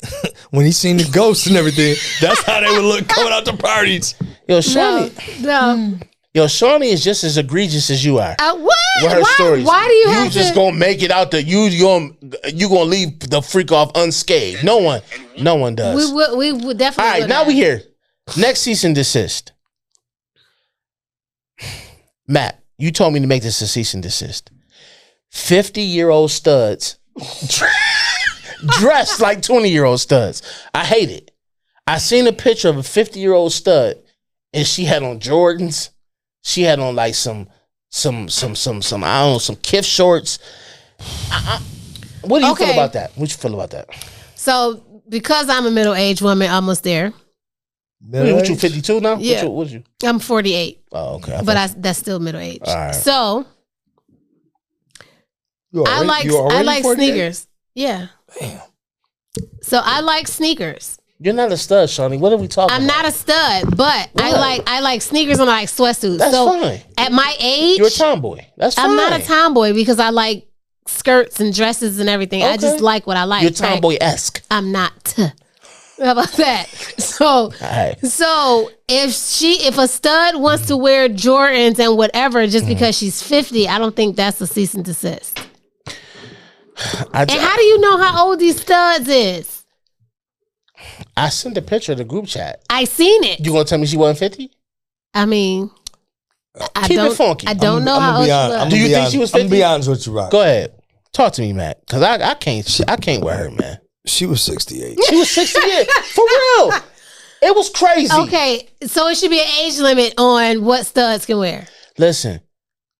seen the ghosts and everything. That's how they would look coming out the parties. Yo, Shawnee. No. Yo, Shawnee is just as egregious as you are. What? With her stories. Why do you have to? Just gonna make it out there. You gonna leave the freak off unscathed. No one does. We would definitely. All right, now we here. Next cease and desist. Matt, you told me to make this a cease and desist. 50-year-old studs dressed like 20-year-old studs. I hate it. I seen a picture of a 50-year-old stud, and she had on Jordans. She had on like some I don't know, some Kith shorts. What do you feel about that? What you feel about that? So because I'm a middle-aged woman, almost there. What you 52 now? Yeah. What you? I'm 48. Oh, okay. But that's still middle-aged. All right. So I like sneakers. Yeah. Damn. So I like sneakers. You're not a stud, Shawnee. What are we talking I'm about? not a stud, but I like sneakers and I like sweatsuits. That's so fine. At my age, You're a tomboy. That's fine. I'm not a tomboy because I like skirts and dresses and everything. I just like what I like. You're tomboy-esque. I'm not. How about that? So, so if a stud wants to wear Jordans and whatever just because she's 50, I don't think that's a cease and desist. And how do you know how old these studs is? I sent a picture of the group chat. I seen it. You gonna tell me she wasn't 50? I mean, Keep it funky. I don't know how old she was. Do you think she was 50? I'm gonna be honest with you, Rock. Go ahead. Talk to me, Matt. Because I can't wear her, man. She was 68. She was 68. For real. It was crazy. Okay, so it should be an age limit on what studs can wear. Listen,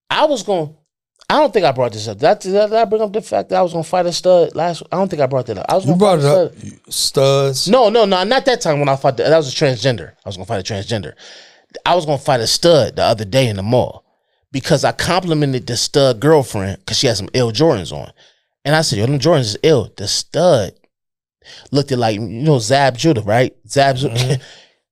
I don't think I brought this up. Did I bring up the fact that I was going to fight a stud last? I don't think I brought that up. I was You gonna brought fight it a up. Studs. No, not that time when I fought. That was a transgender. I was going to fight a transgender. I was going to fight a stud the other day in the mall because I complimented the stud girlfriend because she had some ill Jordans on. And I said, yo, them Jordans is ill. The stud looked at like, Zab Judah, right? Zab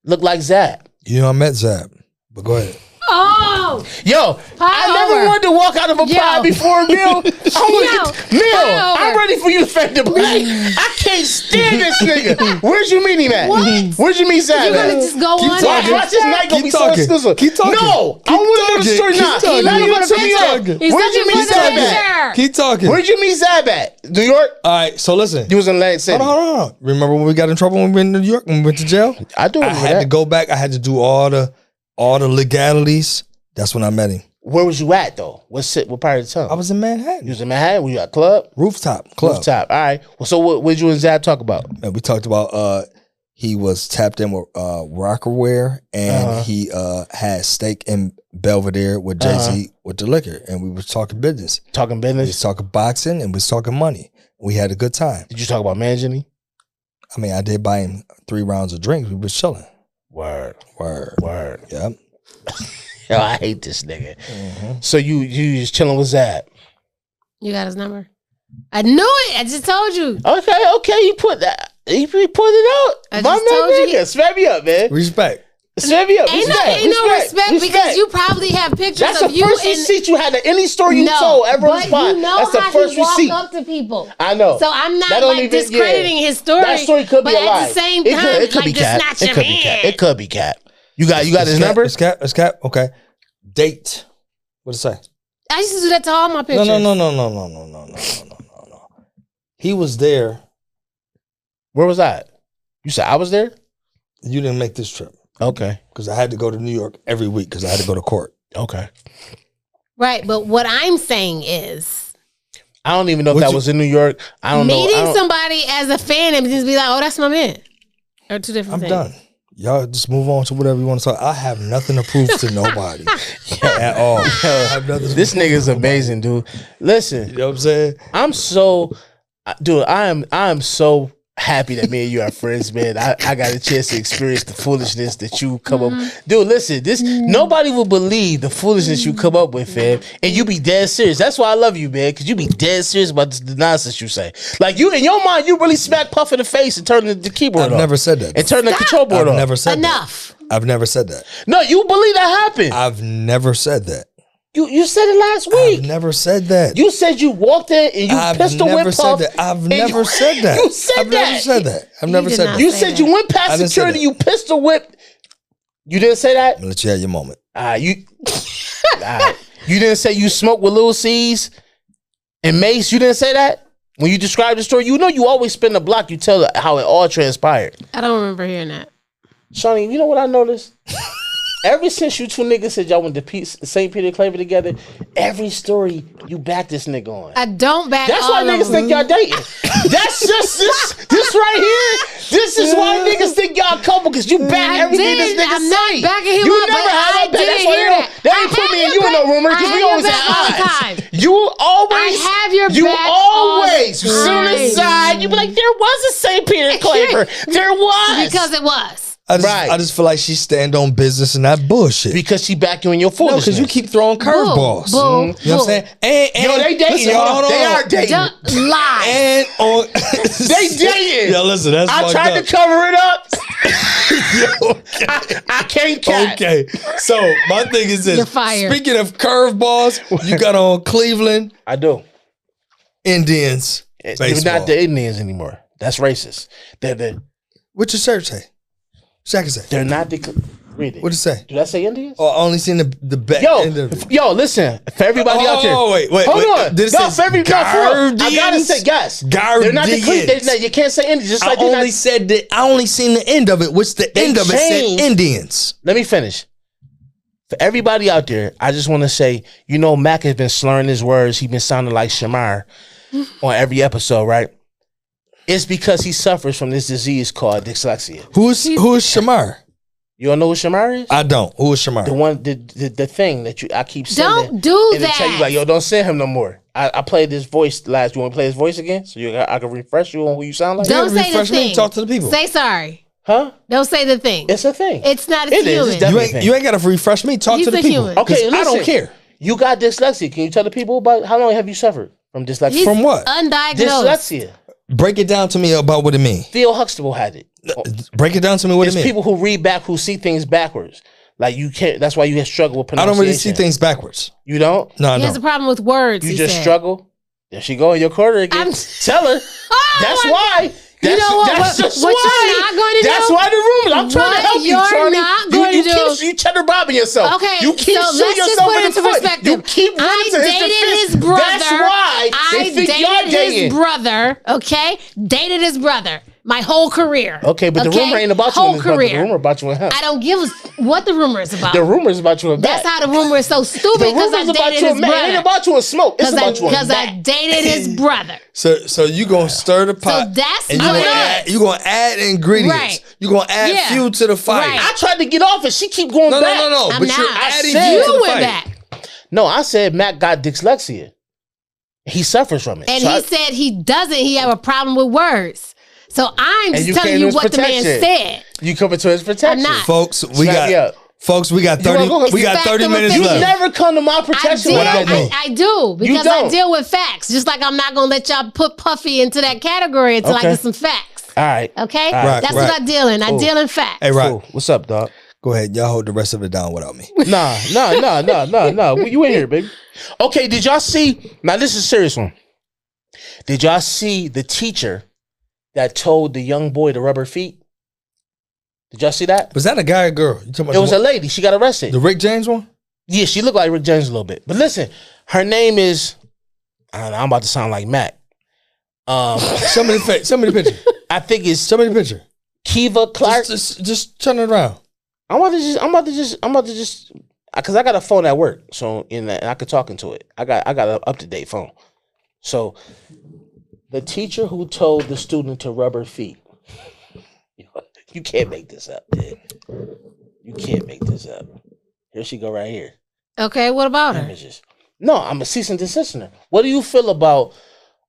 looked like Zab. I met Zab. But go ahead. Oh, yo, I never wanted to walk out of a pod before a meal. I'm ready for you to fade the black. I can't stand this nigga. Where'd you meet him at? What? Where'd you meet Zab You at? gonna just go on? Watch this night gonna be so exclusive. Keep talking. No, I want to know the story now. Now you want to me up. Where'd you meet Zab at? Keep talking. Where'd you meet Zab at? New York? All right, so listen. You was in Atlantic City. Hold on. Remember when we got in trouble when we were in New York, when we went to jail? I do remember I had that. to go back. I had to do all the legalities. That's when I met him. Where was you at though? What part of the town? I was in Manhattan. You was in Manhattan? Were you at club? Rooftop club. Rooftop. All right. Well, so what did you and Zab talk about? And we talked about he was tapped in with Rockerware and he had stake in Belvedere with Jay-Z with the liquor. And we was talking business. Talking We business? was talking boxing and we was talking money. We had a good time. Did you talk about managing him? I mean, I did buy him 3 rounds of drinks. We was chilling. Word. Yep. Yo, I hate this nigga. So you just chilling with Zab? You got his number? I knew it. I just told you. Okay. You put that. He put it out. I My just told man, you. nigga. Smack me up, man. Respect. Smack me up. Ain't no respect because you probably have pictures That's of the you first in receipt you had to any story you told ever on the but spot. you know That's the how first he walk receipt. up to people. I know. So I'm not That don't like even- discrediting yeah. his story. That story could be but a lie. at the same It time, could like be just cat. not It your could be cat. man. It could be cat. You got his number? It's cap. Okay. Date. What it say? I used to do that to all my pictures. No. He was there. Where was I? You said I was there? You didn't make this trip Okay. because I had to go to New York every week because I had to go to court. Okay. Right, but what I'm saying is I don't even know if that was in New York. I don't know. meeting somebody as a fan and just be like, oh, that's my man. Or two different I'm things. done. Y'all just move on to whatever you want to talk. I have nothing to prove to nobody at all. I have nothing to This prove nigga's to nobody. amazing, dude. Listen, You know what I'm saying? I'm so, dude. I am so happy that me and you are friends, man. I got a chance to experience the foolishness that you come up. Dude, listen, nobody will believe the foolishness you come up with, fam. And you be dead serious. That's why I love you, man, because you be dead serious about the nonsense you say. Like you, in your mind, you really smack Puff in the face and turn the keyboard off. I've never said that. And turn the control board I've off. never said Enough. that. I've never said that. No, you believe that happened. I've never said that. You said it last week. I've never said that. You said you walked in and you pistol whipped Puff. I've never said that. You said I've never said that. I've never did said not that. You say said that. you went I past didn't say security, that. you pistol whipped. You didn't say that? I'm gonna let you have your moment. You you didn't say you smoked with Lil C's and Mace. You didn't say that? When you described the story, you know you always spin the block, you tell how it all transpired. I don't remember hearing that. Shawnee, you know what I noticed? Ever since you two niggas said y'all went to St. Peter Claver together, every story you back this nigga on. I don't back That's all why of niggas them. think y'all dating. That's just this right here. This is why niggas think y'all couple because you back I everything did. this nigga I'm not say. backing him you up, never but had I that back. That's did why hear you don't. that. They I ain't put have me and your you in no back. rumor I because we have always your had back all the eyes. time. You always. I have your You back always all the sit on the time. side. You be like, there was a St. Peter Claver. There was Because it was. Right. I just feel like she stand on business and that bullshit. Because she back you in your No, foolishness. because you keep throwing curveballs. Boo, You know what I'm saying? And Yo, they dating. listen, Hold on. hold on. They are dating. Don't lie. And on They dating. Yo, listen, that's I fucked tried up. to cover it up. Okay. I can't cap. Okay, so my thing is this. You're fired. Speaking of curveballs, you got on Cleveland I do. Indians You're baseball. not the Indians anymore. That's racist. What your shirt say? Shaka say. They're not the. Read it. What'd it say? Did I say Indians? Oh, I only seen the back end of it. Yo, listen. For everybody out there. Oh, wait. Hold on. Did it No, say for every, no, for real. I gotta Guardians? say, yes. They're not the Guardians. You can't say Indians. Just I like they're only not. said that. I only seen the end of it, which the end of it changed. said Indians. Let me finish. For everybody out there, I just want to say, Mac has been slurring his words. He's been sounding like Shamar on every episode, right? It's because he suffers from this disease called dyslexia. Who is Shamar? You don't know who Shamar is? I don't. Who is Shamar? The one, the thing that I keep sending. Don't do and tell you that. like, yo, don't send him no more. I played this voice last. You want to play his voice again? So I can refresh you on who you sound like? Don't say the refresh me, thing. talk to the people. Say sorry. Huh? Don't say the thing. It's a thing. It's not. It's It is. human. It's definitely- You ain't got to refresh me. Talk He's to the a people. human. Okay, 'Cause listen. I don't care. You got dyslexia. Can you tell the people about how long have you suffered from dyslexia? He's From what? Undiagnosed. Dyslexia. Break it down to me about what it means. Theo Huxtable had it. Break it down to me what It's it means. people who read back who see things backwards. Like you can't. That's why you struggle with I pronunciation. don't really see things backwards. You don't. No, I He has a don't. problem with words. You he just said. struggle. There she go in your corner again. I'm- Tell her. Oh, That's my- why. You That's, know what? That's just What why. you're not going to That's do? why the rumors. I'm trying to What help you, you're Charlie. not going you to do- keep you cheddar bobbing yourself. Okay, You keep so shooting let's just yourself put in it the into foot. perspective. You keep running I to his dated defense. his brother. That's why they I think y'all dated dating. his brother. Okay, dated his brother my whole career. Okay, but the rumor ain't about you whole and his brother. career. The rumor about you and him. I don't give a what the rumor is about. The rumor is about you and That's Matt. how the rumor is so stupid The because rumor I is about dated you his and Matt. It ain't brother. about you and Smoke. It's about you and Because I Matt. dated his brother. So you gonna stir the pot, that's and what you gonna add ingredients. Right. You gonna add Yeah. fuel to the fire. Right. I tried to get off and she keep going No, back. no. I'm But not. you're I adding said- fuel to You the went fire. back. No, I said Matt got dyslexia. He suffers from it. And So he I- said he doesn't. He have a problem with words. So I'm And you just telling came you to his what the man protection. said. you coming to his protection. I'm not. Folks, we Smack me got up. 30. wanna go- We got Fact 30 over minutes You fiction. left. never come to my protection I without do. me. I do because I don't. deal with facts. Just like I'm not gonna let y'all put Puffy into that category until I Okay. get some facts. All right. Okay, Right, that's right. what I deal in. I deal in facts. Hey, right. Cool. What's up, dog? Go ahead. Y'all hold the rest of it down without me. Nah. You in here, baby. Okay, did y'all see? Now, this is a serious one. Did y'all see the teacher that told the young boy to rub her feet? Did y'all see that? Was that a guy or girl? You talking about It was a lady. She got arrested. the Rick James one? Yeah, she looked like Rick James a little bit. But listen, her name is, I don't know, I'm about to sound like Mac. Show me the picture. I think it's Show me the picture. Kiva Clark. Just turn it around. I'm about to just, because I got a phone at work, so and I could talk into it. I got an up-to-date phone. So the teacher who told the student to rub her feet. You can't make this up, dude. You can't make this up. Here she go right here. Okay, what about her? Images. No, I'm a cease and desist her. What do you feel about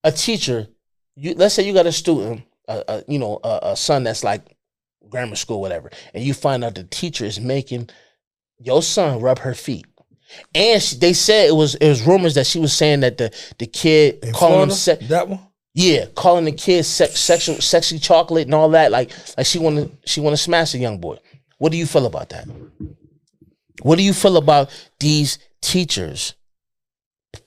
a teacher? Let's say you got a student, a son that's like grammar school, whatever, and you find out the teacher is making your son rub her feet. And they said it was rumors that she was saying that the kid In calling Florida? him That one? calling the kid sexy chocolate and all that, like she wanna smash a young boy. What do you feel about that? What do you feel about these teachers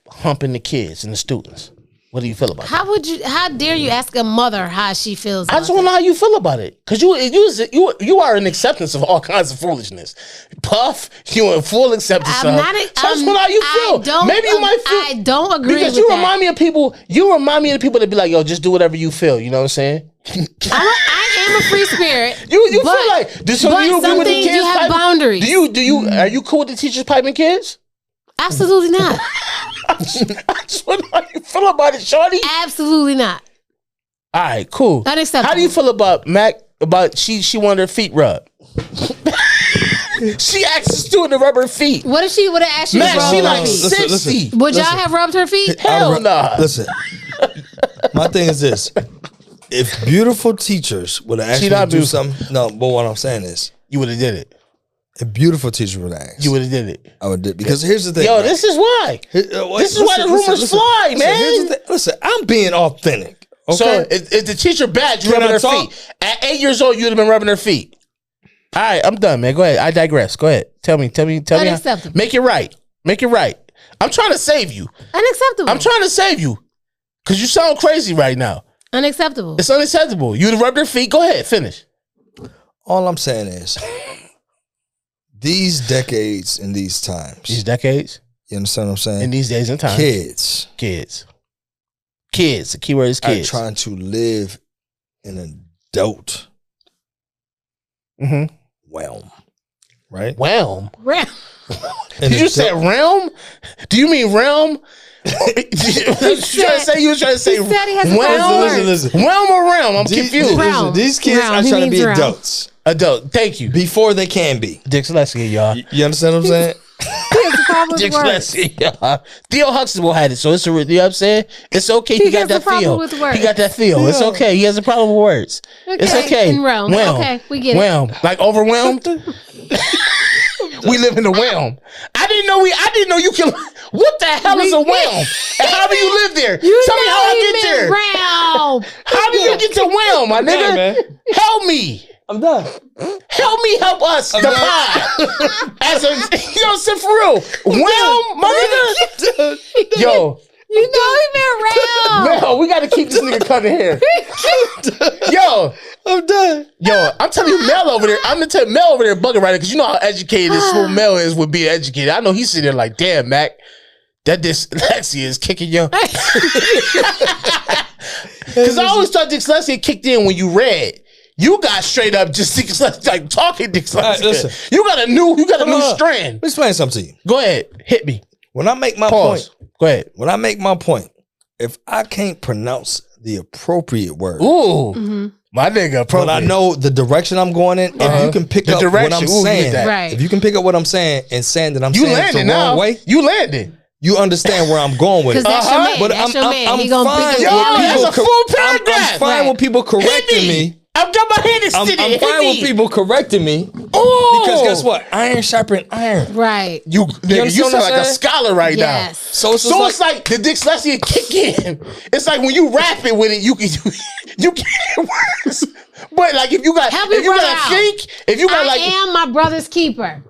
humping the kids and the students? What do you feel about that? How dare you ask a mother how she feels? I just want to know how you feel about it, because you are in acceptance of all kinds of foolishness. Puff, you in full acceptance of. I'm not. So I just want to know how you feel. Maybe you might feel. I don't agree because with you that. remind me of people. You remind me of the people that be like, "Yo, just do whatever you feel." You know what I'm saying? I am a free spirit. You but, feel like so but you some with the things kids you have piping? boundaries. Do you are you cool with the teachers piping kids? Absolutely not. I just want to know how you feel about it, shorty. Absolutely not. All right, cool. Unacceptable. How do you feel about Mac? About she wanted her feet rubbed. She asked the student to rub her feet. What if she would have asked you Man, to rub she her like feet? 60. Would y'all have rubbed her feet? Hell nah. Listen, my thing is this. If beautiful teachers would have asked me to do something, no, but what I'm saying is, you would have did it. A beautiful teacher would have asked. You would have did it. I would did because here's the thing. Yo, right? This is why. This is why the rumors fly, man. Listen, I'm being authentic. Okay. So if the teacher bad, you rubbing her feet. At 8 years old, you'd have been rubbing her feet. All right, I'm done, man. Go ahead. I digress. Go ahead. Tell me. Unacceptable. Make it right. I'm trying to save you. Unacceptable. I'm trying to save you. Because you sound crazy right now. Unacceptable. It's unacceptable. You'd have rubbed her feet. Go ahead. Finish. All I'm saying is, these decades and these times. These decades? You understand what I'm saying? In these days and times. Kids. The keyword is kids. Are trying to live in an adult realm. Right? Realm? Did you say realm? Do you mean realm? You was trying to say realm? Listen. Realm or realm? I'm confused. Listen, these kids are trying to be adults. Adult. Thank you. Before they can be. Dyslexia, y'all. You understand what I'm saying? Dyslexia, y'all. Theo Huxtable had it, so it's you know what I'm saying? It's okay. He got that feel. He got that feel. It's okay. He has a problem with words. Okay. It's okay. In realm. Okay, we get it. Like overwhelmed. We live in a realm. I didn't know you can. What the hell is a realm? And how do you live there? Tell me how I get there. Realm. How do you get to realm, my nigga? Man. Help me. I'm done. Help me help us, the pod. As a, sit for real. Realm, my nigga. Yo. You know he meant realm. No, we got to keep this nigga cutting hair. Yo. I'm done. Yo, I'm telling you, Mel over there. I'm gonna tell Mel over there bugging right now because you know how educated this small Mel is with being educated. I know he's sitting there like, damn, Mac, that dyslexia is kicking you. Because I always thought dyslexia kicked in when you read. You got straight up just dyslexia, like talking dyslexia. Right, listen. You got a new strand. Let me explain something to you. Go ahead, hit me. When I make my point, go ahead. When I make my point, if I can't pronounce the appropriate word, my nigga, but I know the direction I'm going in. If you can pick up what I'm saying, right. If you can pick up what I'm saying and saying that I'm saying it the wrong way, you landed. You understand where I'm going with it. Because that's your man. But that's your man. I'm He gonna fine. pick That's a full paragraph. I'm fine with people correcting me. I've got my hand is sitting. I'm fine with people correcting me. Oh, because guess what? Iron sharpen iron. Right. You sound like a scholar right now. So it's like the dyslexia kick in. It's like when you rap it with it, you get worse. But like if you got I am my brother's keeper.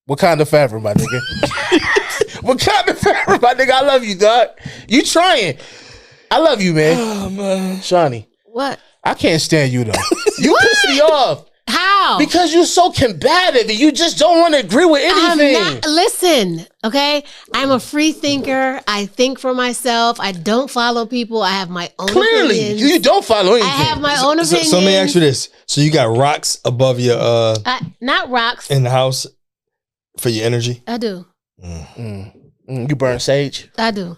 What kind of favor, my nigga? What kind of favor, my nigga? I love you, dog. You trying. I love you, man. Oh man. Shawnee. What? I can't stand you though. You piss me off. How? Because you're so combative and you just don't want to agree with anything. Listen, okay? I'm a free thinker. I think for myself. I don't follow people. I have my own opinions. You don't follow anything. I have my own opinions. So let me ask you this. So you got rocks above your not rocks. In the house for your energy? I do. You burn sage? I do.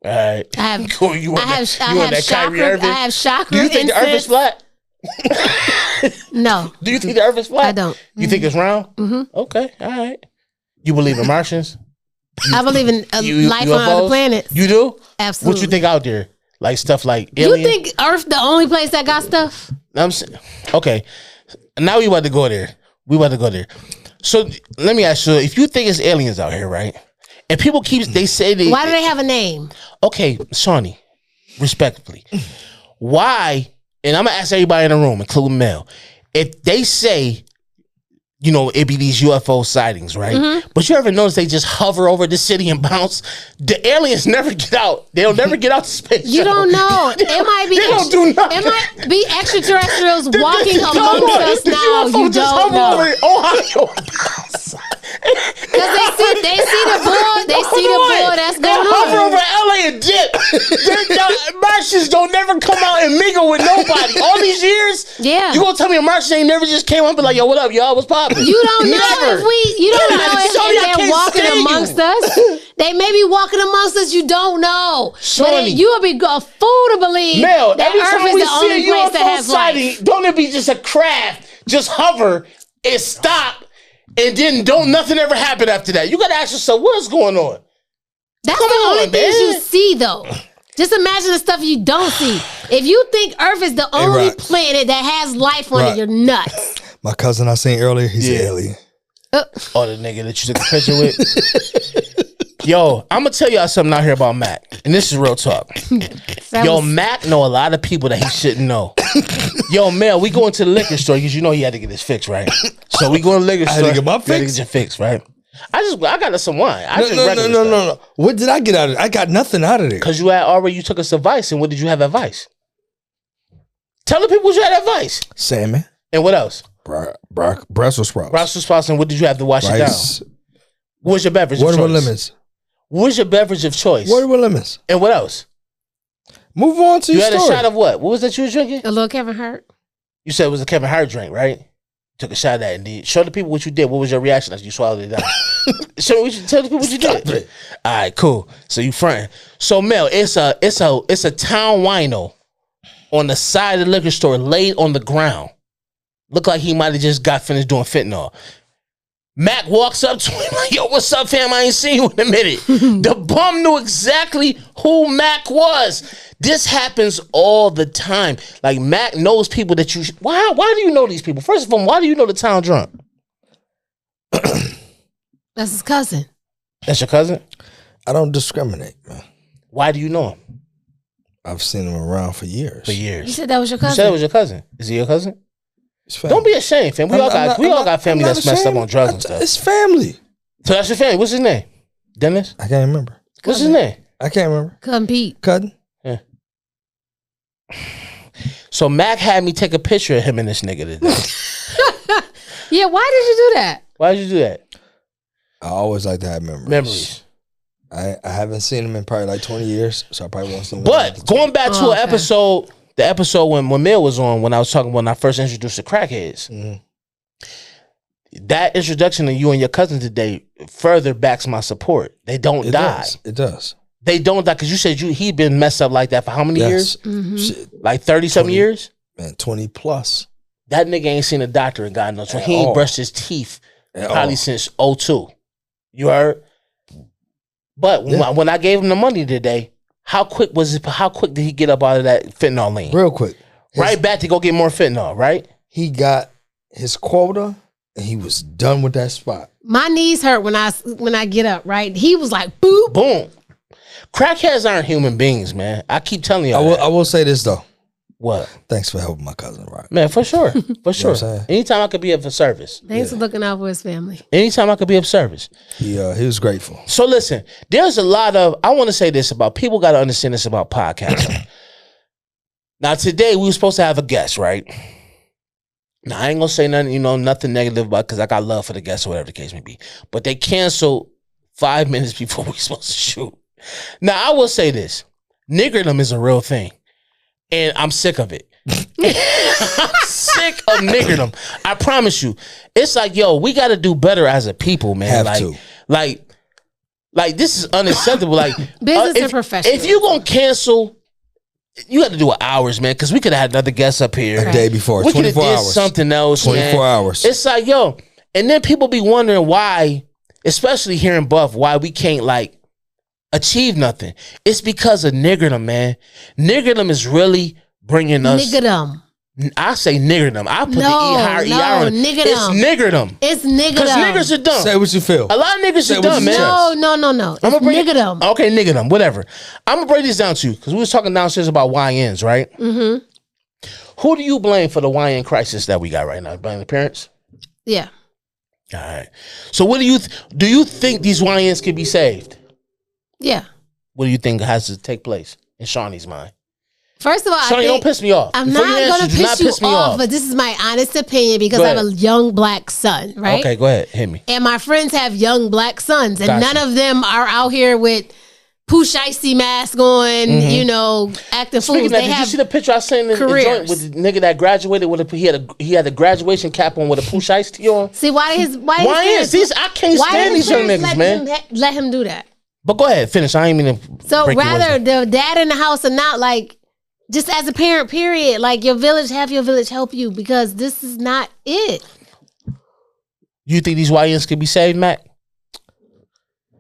All right. I have cool. You want that Kyrie Irving? I have chakra. Do you think the earth is flat? No. Do you think the earth is flat? I don't. You think it's round? Mm-hmm. Okay. All right. You believe in Martians? I believe in life on other planets. You do? Absolutely. What you think out there? Like stuff like alien? You think Earth the only place that got stuff? Okay. Now we about to go there. So let me ask you, if you think it's aliens out here, right? And people they say they... Why do they have a name? Okay, Shawnee, respectfully. Why, and I'm going to ask everybody in the room, including Mel, if they say, it be these UFO sightings, right? Mm-hmm. But you ever notice they just hover over the city and bounce? The aliens never get out. They'll never get out to space. You don't know. It might be... They don't do nothing. It might be extraterrestrials walking amongst us now. You don't know. Ohio. Because they see the bull. They see the bull that's going on. Hover over LA and dip. The Martians don't never come out and mingle with nobody. All these years, yeah. You gonna tell me a Martian ain't never just came up and be like, yo, what up, y'all? What's poppin'? You don't know if they're walking amongst us. They may be walking amongst us. You don't know. But you will be a fool to believe Mel, that every Earth time is we the only see a place that UFO has sighting, life. don't it be just a craft, just hover and stop, and then don't nothing ever happen after that? You gotta ask yourself, what's going on? That's the only things you see, though. Just imagine the stuff you don't see. If you think Earth is the only Rock. planet that has life on Rock. it, you're nuts. My cousin I seen earlier, he's an alien. Oh, the nigga that you took a picture with. Yo, I'm gonna tell y'all something out here about Mac, and this is real talk. Mac know a lot of people that he shouldn't know. Yo, Mel, we go into the liquor store because you know he had to get his fix, right? So we go to the liquor store. I had to get my fix. You had to get your fix, right? I got us some wine. No. What did I get out of it? I got nothing out of it. Because you took us advice, and what did you have advice? Tell the people what you had advice. Salmon. And what else? Brussels sprouts. Brussels sprouts, and what did you have to wash Rice. it down? What was your beverage of choice? Water with lemons. What was your beverage of choice? Water with lemons. And what else? Move on to your story. You had a shot of what? What was that you was drinking? A little Kevin Hart. You said it was a Kevin Hart drink, right? Took a shot of that indeed. Show the people what you did. What was your reaction as you swallowed it down? Tell the people what you did. All right, cool. So you fronting. So Mel, it's a town wino on the side of the liquor store, laid on the ground. Look like he might have just got finished doing fentanyl. Mac walks up to him like, yo, what's up, fam? I ain't seen you in a minute. The bum knew exactly who Mac was. This happens all the time. Like, Mac knows people that you... Why do you know these people? First of all, why do you know the town drunk? That's his cousin. That's your cousin? I don't discriminate, man. Why do you know him? I've seen him around for years. You said that was your cousin. You said it was your cousin. Is he your cousin? Family. Don't be ashamed, fam. We all got family that's messed up on drugs and stuff. It's family. So that's your family. What's his name? Dennis? I can't remember. What's his name? I can't remember. Compete. Cousin. Yeah. So Mac had me take a picture of him and this nigga today. Yeah, why did you do that? Why did you do that? I always like to have memories. I haven't seen him in probably like 20 years, so I probably want some. But going back to an episode, the episode when Mill was on, when I was talking when I first introduced the crackheads. Mm-hmm. That introduction of you and your cousin today further backs my support. They don't die. It does. They don't die because you said he'd been messed up like that for how many years? Mm-hmm. Like 30-something years? Man, 20 plus. That nigga ain't seen a doctor in God knows. So he ain't brushed his teeth probably since 2002. You heard? But when I gave him the money today, how quick did he get up out of that fentanyl lane? Real quick. Right back to go get more fentanyl, right? He got his quota and he was done with that spot. My knees hurt when I get up, right? He was like, boop. Boom. Crackheads aren't human beings, man. I keep telling you. I will say this though. What? Thanks for helping my cousin, Rock. Man, for sure. For sure. You know Anytime I could be of service. Thanks for looking out for his family. Anytime I could be of service. He was grateful. So listen, there's a lot of, I want to say this about, people got to understand this about podcasting. Now today we were supposed to have a guest, right? Now I ain't going to say nothing, nothing negative about, because I got love for the guests or whatever the case may be. But they canceled 5 minutes before we were supposed to shoot. Now I will say this, niggerdom is a real thing. And I'm sick of it. I'm sick of niggerdom. I promise you. It's like, yo, we got to do better as a people, man. Like this is unacceptable. Like business and professional. If you gonna cancel, you got to do it hours, man. Because we could have had another guest up here a day before. We could have did something else. 24 hours. It's like, yo, and then people be wondering why, especially here in Buff, why we can't achieve nothing. It's because of niggerdom, man. Niggerdom is really bringing us. Niggerdom. I say niggerdom. I put the ER on it. Niggerdom. It's niggerdom. It's niggerdom. Because niggas are dumb. Say what you feel. A lot of niggas are dumb, man. No. It's niggerdom. Okay, niggerdom. Whatever. I'm gonna break this down to you because we was talking downstairs about YNs, right? Mm-hmm. Who do you blame for the YN crisis that we got right now? Blame the parents? Yeah. All right. So what do you think these YNs can be saved? Yeah. What do you think has to take place in Shawnee's mind? First of all, Shawnee, don't piss me off. I'm not going to piss you off, but this is my honest opinion because I have a young black son, right? Okay, go ahead. Hit me. And my friends have young black sons, and none of them are out here with Pooh Shiesty mask on, acting fools. Did you see the picture I sent in the joint with the nigga that graduated with he had a graduation cap on with a Pooh Shiesty on? See, why I can't stand these young niggas, man. Let him do that. But go ahead, finish. I ain't mean to. So rather the dad in the house or not, just as a parent, period, your village, have your village help you because this is not it. You think these YNs can be saved, Mac?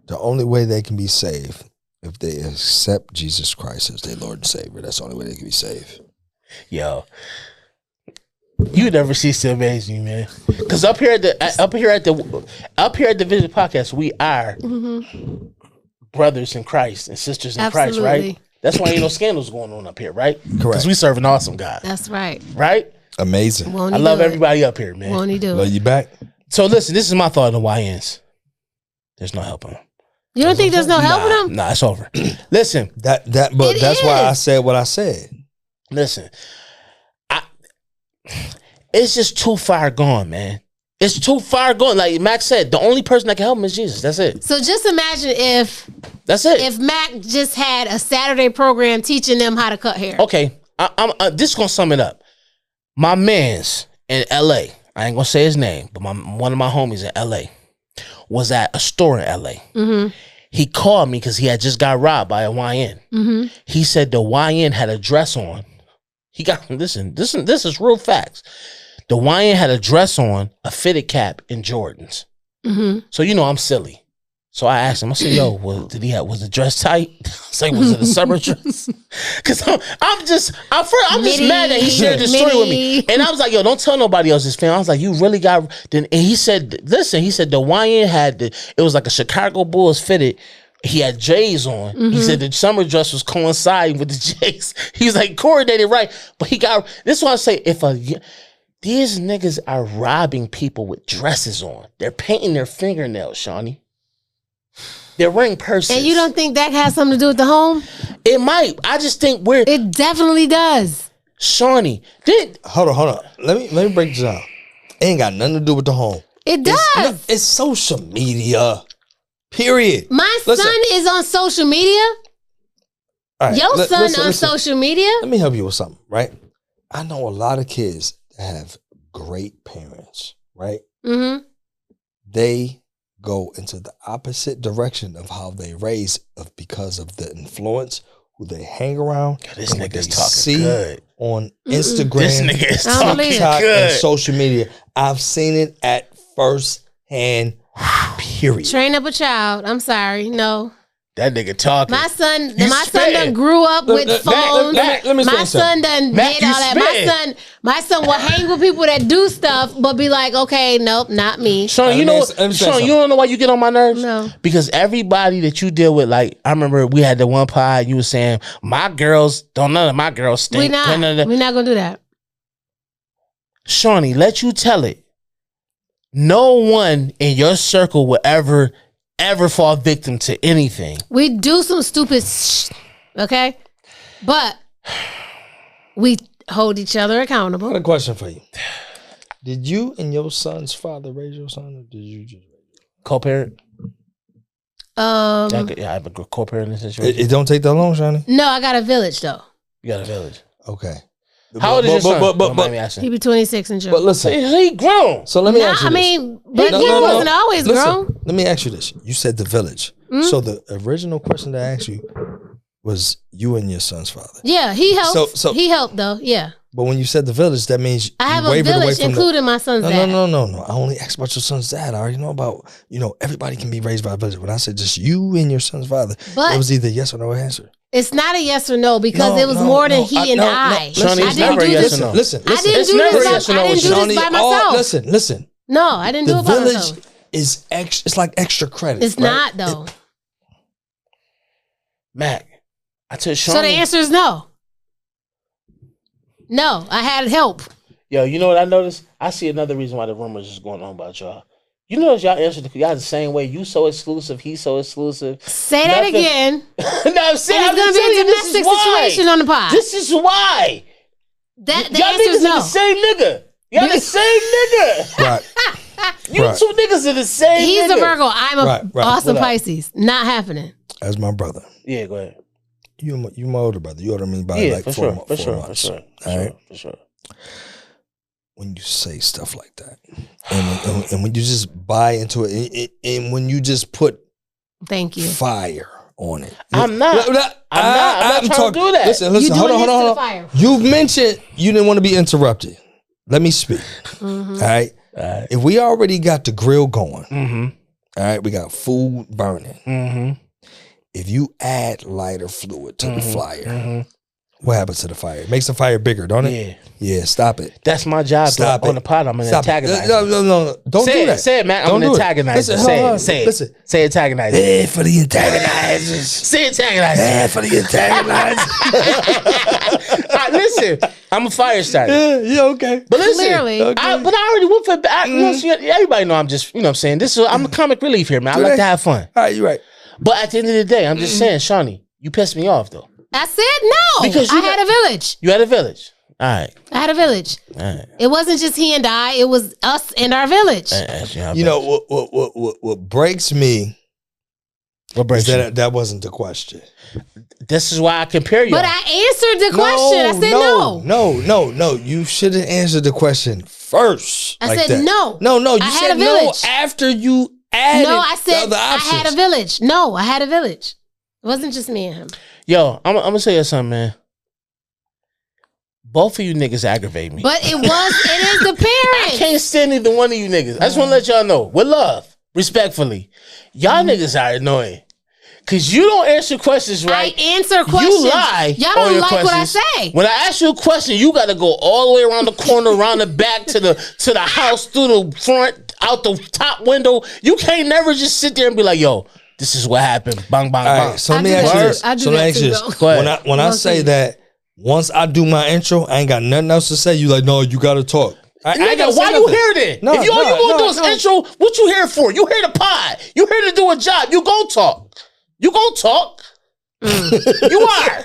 The only way they can be saved if they accept Jesus Christ as their Lord and Savior. That's the only way they can be saved. Yo, you never cease to amaze me, man. Because up here at the Vision Podcast, we are brothers in Christ and sisters in Christ, right? That's why ain't no scandals going on up here, right? Correct. Because we serve an awesome God. That's right. Right? Amazing. I love everybody up here, man. Won't he do Love it? you back. So listen, this is my thought on YNs. There's no helping them. You don't think there's no helping them? Nah, it's over. Listen. But that's why I said what I said. Listen. It's just too far gone, man. It's too far gone. Like Mac said, the only person that can help him is Jesus. That's it. So just imagine if Mac just had a Saturday program teaching them how to cut hair. Okay, I'm this is gonna sum it up. My man's in LA. I ain't gonna say his name, but one of my homies in LA was at a store in LA. Mm-hmm. He called me because he had just got robbed by a YN. Mm-hmm. He said the YN had a dress on. He got listen. This is real facts. The YN had a dress on, a fitted cap, and Jordans. Mm-hmm. So you know I'm silly. So I asked him. I said, "Yo, was the dress tight?" I said, "Was it a summer dress?" Because I'm just mad that he shared this story with me. And I was like, "Yo, don't tell nobody else this film." I was like, "You really got?" Then and he said, "Listen," he said the YN had it was like a Chicago Bulls fitted. He had J's on. Mm-hmm. He said the summer dress was coinciding with the J's. He was like coordinated right, but he got. This is why I say these niggas are robbing people with dresses on. They're painting their fingernails, Shawnee. They're wearing purses. And you don't think that has something to do with the home? It might. I just think it definitely does. Shawnee. Hold on. Let me break this down. It ain't got nothing to do with the home. It does. It's social media. Period. My son is on social media. All right, Your son listen. on social media. Let me help you with something, right? I know a lot of kids that have great parents, right? Mm-hmm. They go into the opposite direction of how they raise because of the influence, who they hang around. God, this nigga's talking good. On Instagram, this nigga is talking TikTok, good. and social media. I've seen it at first hand, period. Train up a child. I'm sorry. No. That nigga talking. My son done grew up with phones. Let me my son done did all that. My son will hang with people that do stuff, but be like, okay, nope, not me. Sean, you don't know why you get on my nerves? No. Because everybody that you deal with, like, I remember we had the one pod, you were saying, none of my girls stink. We're not gonna do that. Shawnee, let you tell it. No one in your circle will ever fall victim to anything. We do some stupid okay? But we hold each other accountable. I got a question for you. Did you and your son's father raise your son, or did you just raise him? Co-parent? I have a co-parent in this situation. It don't take that long, Shani? No, I got a village, though. You got a village. Okay. How old is your son? He be 26 in June. But listen. He grown. So let me ask you this. But he wasn't always grown. Let me ask you this. You said the village. Mm-hmm. So the original question that I asked you was you and your son's father. Yeah, he helped. So he helped, though. Yeah. But when you said the village, that means I have a village, including my son's dad. No. I only asked about your son's dad. I already know about, everybody can be raised by a village. When I said just you and your son's father, it was either yes or no answer. It's not a yes or no because it was more than he and I. Shawnee, it's never a yes or no. Listen. I didn't do this by myself. Listen. No, I didn't do it by myself. The village is extra. It's like extra credit. It's not though. Mac, I tell Shawnee. So the answer is no. No, I had help. Yo, you know what I noticed? I see another reason why the rumors is going on about y'all. You notice y'all answered y'all the same way. You so exclusive, he so exclusive. Say that again. No, I'm saying it's going to be a domestic situation on the pod. This is why. The y'all answer is no. The same nigga. Y'all the same nigga. Right. You two niggas are the same He's nigga. a Virgo. I'm a awesome Pisces. Not happening. As my brother. Yeah, go ahead. You my older brother. You older than me by like 4 months. For sure. For sure. When you say stuff like that, and when you just buy into it, and when you just put fire on it. I'm not trying to do that. Listen, hold on. You've mentioned you didn't want to be interrupted. Let me speak. Mm-hmm. All right. If we already got the grill going, all right, we got food burning. Mm-hmm. if you add lighter fluid to the fire, what happens to the fire? It makes the fire bigger, don't it? Yeah, stop it. That's my job. Stop on it. the pod, I'm an antagonizer. No. Don't say do it, that. Say it, man. I'm an antagonizer. Listen, Say it. Listen. Say antagonizer. Yeah, for the antagonizers. Say antagonizer. Yeah, for the antagonizers. Listen, I'm a fire starter. Yeah, okay. But listen, Clearly. but I already went for. Everybody know I'm just, you know what I'm saying? I'm a comic relief here, man. I like to have fun. All right, you're right. But at the end of the day, I'm just saying, Shawnee, you pissed me off, though. I said no. Because I had a village. You had a village. All right. I had a village. All right. It wasn't just he and I. It was us and our village. You know what breaks me? What breaks you? That wasn't the question. This is why I compare you. But I answered the question. I said no. You should have answered the question first. I said no. No. You I said had a no village. after you added. No, I said the other I options. had a village. No, I had a village. It wasn't just me and him. Yo, I'm gonna tell you something, man. Both of you niggas aggravate me. But it is the parents. I can't stand either one of you niggas. I just want to let y'all know, with love, respectfully, y'all niggas are annoying. Cause you don't answer questions right. I answer questions. You lie. Y'all on don't your like what I questions. say. When I ask you a question, you got to go all the way around the corner, around the back to the house, through the front, out the top window. You can't never just sit there and be like, "Yo, this is what happened." Bang, bang, All bang. right, so let me ask you this. I do So let me that ask you too, this. though. Go ahead. When I say that, once I do my intro, I ain't got nothing else to say. You like, no, you got to talk. I ain't Nigga, gotta say why you nothing. here then? No, if all you gonna do is no. intro, what you here for? You here to pod. You here to do a job. You gon' talk. You gon' talk. You are.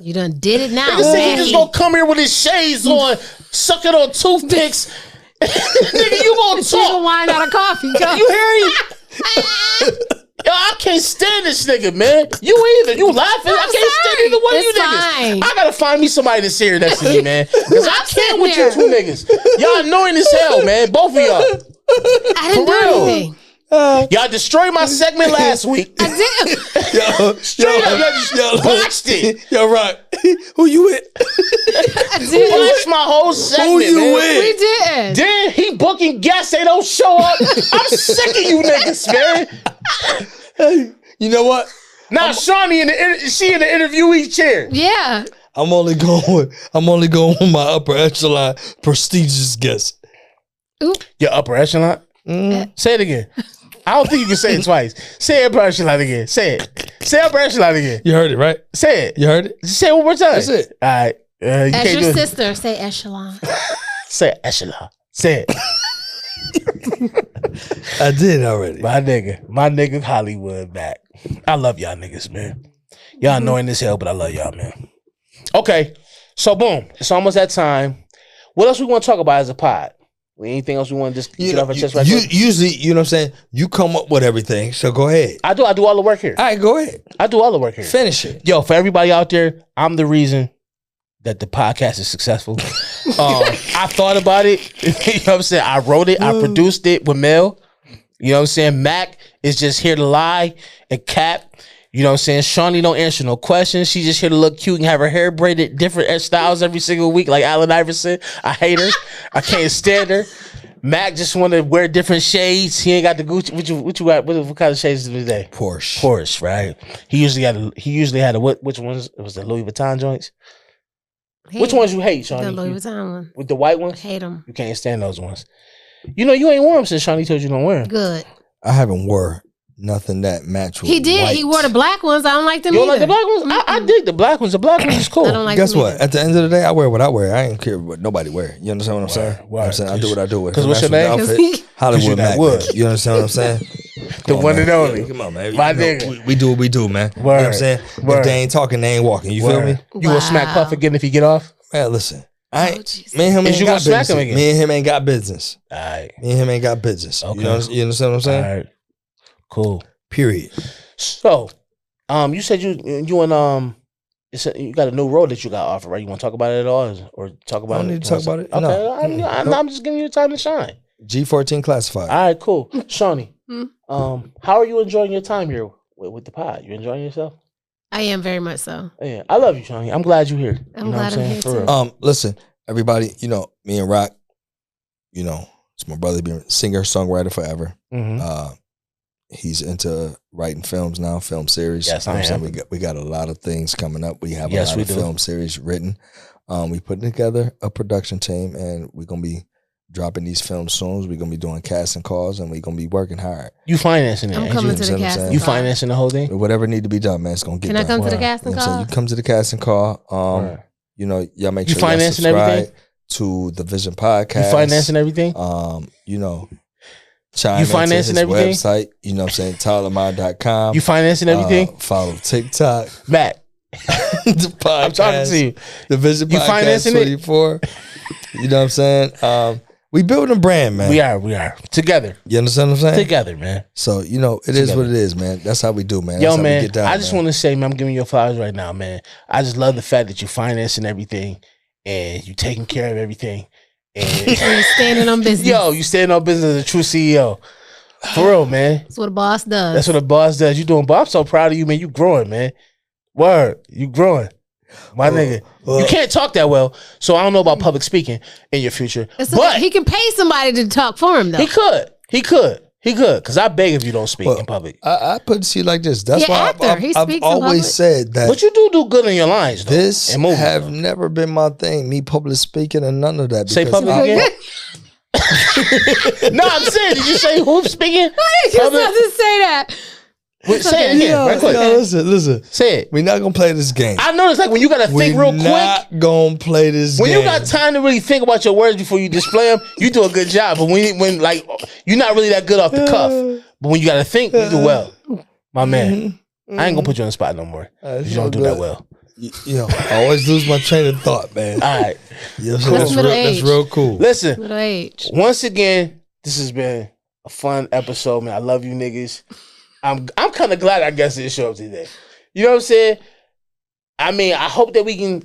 You done did it now. Nigga say he just gonna come here with his shades on, sucking on toothpicks. Nigga, you gonna Take a talk. wine out of coffee. Go. You hear him? Yo, I can't stand this nigga, man. You either. You laughing. I can't stand either one of you It's niggas. fine. I gotta find me somebody to sit here next to me, man. Because I can't sitting with you there. two niggas. Y'all annoying as hell, man. Both of y'all. I didn't For do real. anything. Y'all destroyed my segment last week. I did. Straight up, y'all just botched it. Yo, Rock, who you with? I did. Botched my whole segment, Who you man. with? We did. Then he booking guests, they don't show up. I'm sick of you niggas, man. Hey, you know what? Now Shawnee she in the interviewee chair. Yeah. I'm only going with my upper echelon prestigious guest. Oop. Your upper echelon? Say it again. I don't think you can say it twice. Say upper echelon again. Say it. Say upper echelon again. You heard it, right? Say it. You heard it? Say it one more time. That's it. All right. You As can't your do it. sister, say echelon. Say echelon. Say it. I did already. My nigga Hollywood back. I love y'all niggas, man. Y'all annoying as hell, but I love y'all, man. Okay, so boom, it's almost that time. What else we want to talk about as a pod? Anything else we want to just get off our chest right quick? Usually, you know what I'm saying? You come up with everything, so go ahead. I do all the work here. All right, go ahead. I do all the work here. Finish it. Yo, for everybody out there, I'm the reason that the podcast is successful. I thought about it. You know what I'm saying? I wrote it. I produced it with Mel. You know what I'm saying? Mac is just here to lie and cap. You know what I'm saying? Shawnee don't answer no questions. She just here to look cute and have her hair braided different styles every single week like Allen Iverson. I hate her. I can't stand her. Mac just want to wear different shades. He ain't got the Gucci. What you got? What kind of shades today? Porsche, right? He usually had a which ones? It was the Louis Vuitton joints. Which ones you hate, Shawnee? The Louis Vuitton one. With the white ones? Hate them. You can't stand those ones. You know, you ain't worn them since Shawnee told you don't wear them. Good. I haven't wore nothing that match with He did. white. He wore the black ones. I don't like them You don't either. like the black ones? I dig the black ones. The black ones is cool. I don't like Guess them what? either. At the end of the day, I wear what I wear. I ain't care what nobody wear. You understand what I'm saying? You know what I'm saying? I do what I do. Because what's your name? Hollywood you Mac. that wood. Man. You understand what I'm saying? The Come on, one man. and only. Come on, man. My You know, nigga. we do what we do, man. You know what I'm saying? Word. If they ain't talking, they ain't walking. You feel me? You will smack Puff again if he get off? Man, listen. I ain't, Jesus. me and him Is ain't you got gonna smack business. him again? Me and him ain't got business. All right. Me and him ain't got business. Okay. You understand what I'm saying? All right. Cool. Period. So, you said you and you got a new role that you got offered, right? You want to talk about it at all, or talk about it? I don't need to talk about it. Okay, No. I'm just giving you time to shine. G14 classified. All right, cool. Shawnee, how are you enjoying your time here with the pod? You enjoying yourself? I am very much so. Yeah, I love you, Shawnee. I'm glad you're here. I'm glad I'm here For too. real. Listen, everybody, you know, me and Rock, you know, it's my brother, been singer, songwriter forever. Mhm. he's into writing films now, film series. Yes, You know I what I'm am. saying? We got a lot of things coming up. We have Yes, a lot we of do. film series written. We putting together a production team, and we're gonna be dropping these films soon. We're gonna be doing casting calls, and we're gonna be working hard. You financing it? I'm ain't coming you? to the You know what I'm casting saying? You call. financing the whole thing? Whatever need to be done, man, it's gonna get Can I done. come to the Wow. casting You know what I'm saying? call? You come to the casting call. Right. You know, y'all make You sure y'all financing subscribe everything? to the Vision Podcast. You financing everything? You know, chime You into financing his everything? website. You know what I'm saying? TylerMine.com. You financing everything? Follow TikTok. Matt, The podcast. I'm talking to you. The Vision You Podcast financing it? 24. You know what I'm saying? We building a brand, man. We are. Together. You understand what I'm saying? Together, man. So, you know, it is what it is, man. That's how we do, man. That's Yo, how we man, get down, I just want to say, man, I'm giving you your flowers right now, man. I just love the fact that you're financing everything and you taking care of everything. And You're standing on business. yo, you standing on business as a true CEO. For real, man. That's what a boss does. That's what a boss does. You doing, but I'm so proud of you, man. You growing, man. Word, you growing. My nigga. You can't talk that well, so I don't know about public speaking in your future. But he can pay somebody to talk for him, though. He could. Because I beg if you don't speak in public. I put it to you like this. That's You're why actor. He I've speaks in always public. said that But you do good in your lines, though. this and movies, have though. never been my thing, me public speaking and none of that. Say because public I- again? No, I'm saying, did you say who speaking? Why did you have to say that? Wait, say it again, Yo, right quick. yo, listen. Say it. We're not gonna play this game. I noticed, like, when you got to think real quick, not gonna play this when game. you got time to really think about your words before you display them, you do a good job. But when like, you're not really that good off the cuff. But when you got to think, you do well. My man, I ain't gonna put you on the spot no more. You don't do that well. Yo, I always lose my train of thought, man. All right. Yo, so that's middle that's age. real cool. Listen, Middle age. once again, this has been a fun episode, man. I love you niggas. I'm kind of glad I guess this show up today. You know what I'm saying? I mean, I hope that we can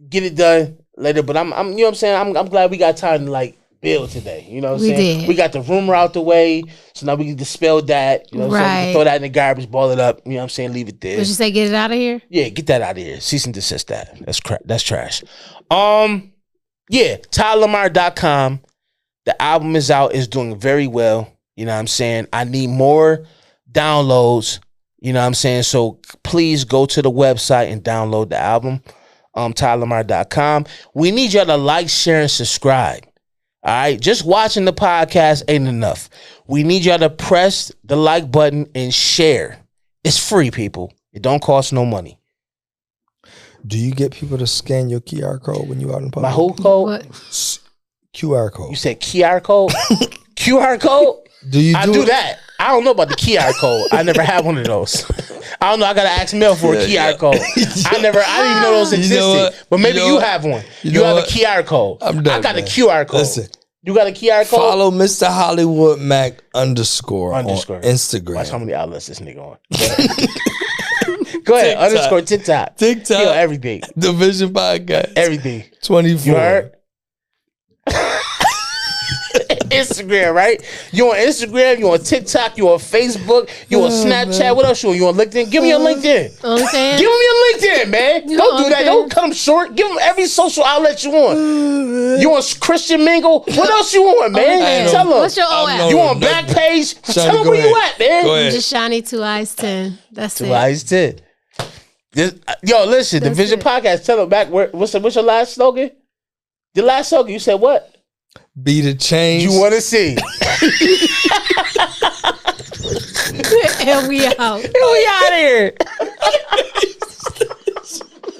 get it done later, but I'm you know what I'm saying? I'm glad we got time to like build today. You know what I'm We saying? did. We got the rumor out the way, so now we can dispel that. You know what I'm saying? We Right. can throw that in the garbage, ball it up. You know what I'm saying? Leave it there. Did you say get it out of here? Yeah, get that out of here. Cease and desist that. That's crap. That's trash. Yeah, TylerMine.com. The album is out. It's doing very well. You know what I'm saying? I need more downloads. You know what I'm saying? So please go to the website and download the album. TylerMine.com. We need y'all to like, share, and subscribe. All right? Just watching the podcast ain't enough. We need y'all to press the like button and share. It's free, people. It don't cost no money. Do you get people to scan your QR code when you out in public? My who code? What? QR code. You said QR code? QR code? Do you I do that. I don't know about the QR code. I never had one of those. I don't know. I gotta ask Mel for a QR code. I didn't even know those existed. what? But maybe You know you what? have one. You You know have what? a QR code. I'm done, I got man. a QR code. Listen. You got a QR code? Follow Mr. Hollywood Mac underscore on Underscore. Instagram. Watch how many outlets this nigga on. Go ahead. Underscore TikTok. TikTok. Yo, everything. The Vision Podcast. Everything. 24. You heard? Instagram, right? You on Instagram, you on TikTok, you on Facebook, you on Snapchat. What else you on? You on LinkedIn? Give me your LinkedIn. OnlyFans? Give them your LinkedIn, man. You Don't do that. OnlyFans? Don't cut them short. Give them every social outlet you want. You on Christian Mingle? What else you want, man? OnlyFans. Tell them. What's your O I'm at? no- You on Backpage? Tell them go where you ahead. at, man. Go ahead. Just Shiny 2 Eyes 10. That's it. Why is it? Yo, listen, the That's Vision it. Podcast. Tell them back. What's your last slogan? Your last slogan. You said what? Be the change. You want to see? And we out. We out of here.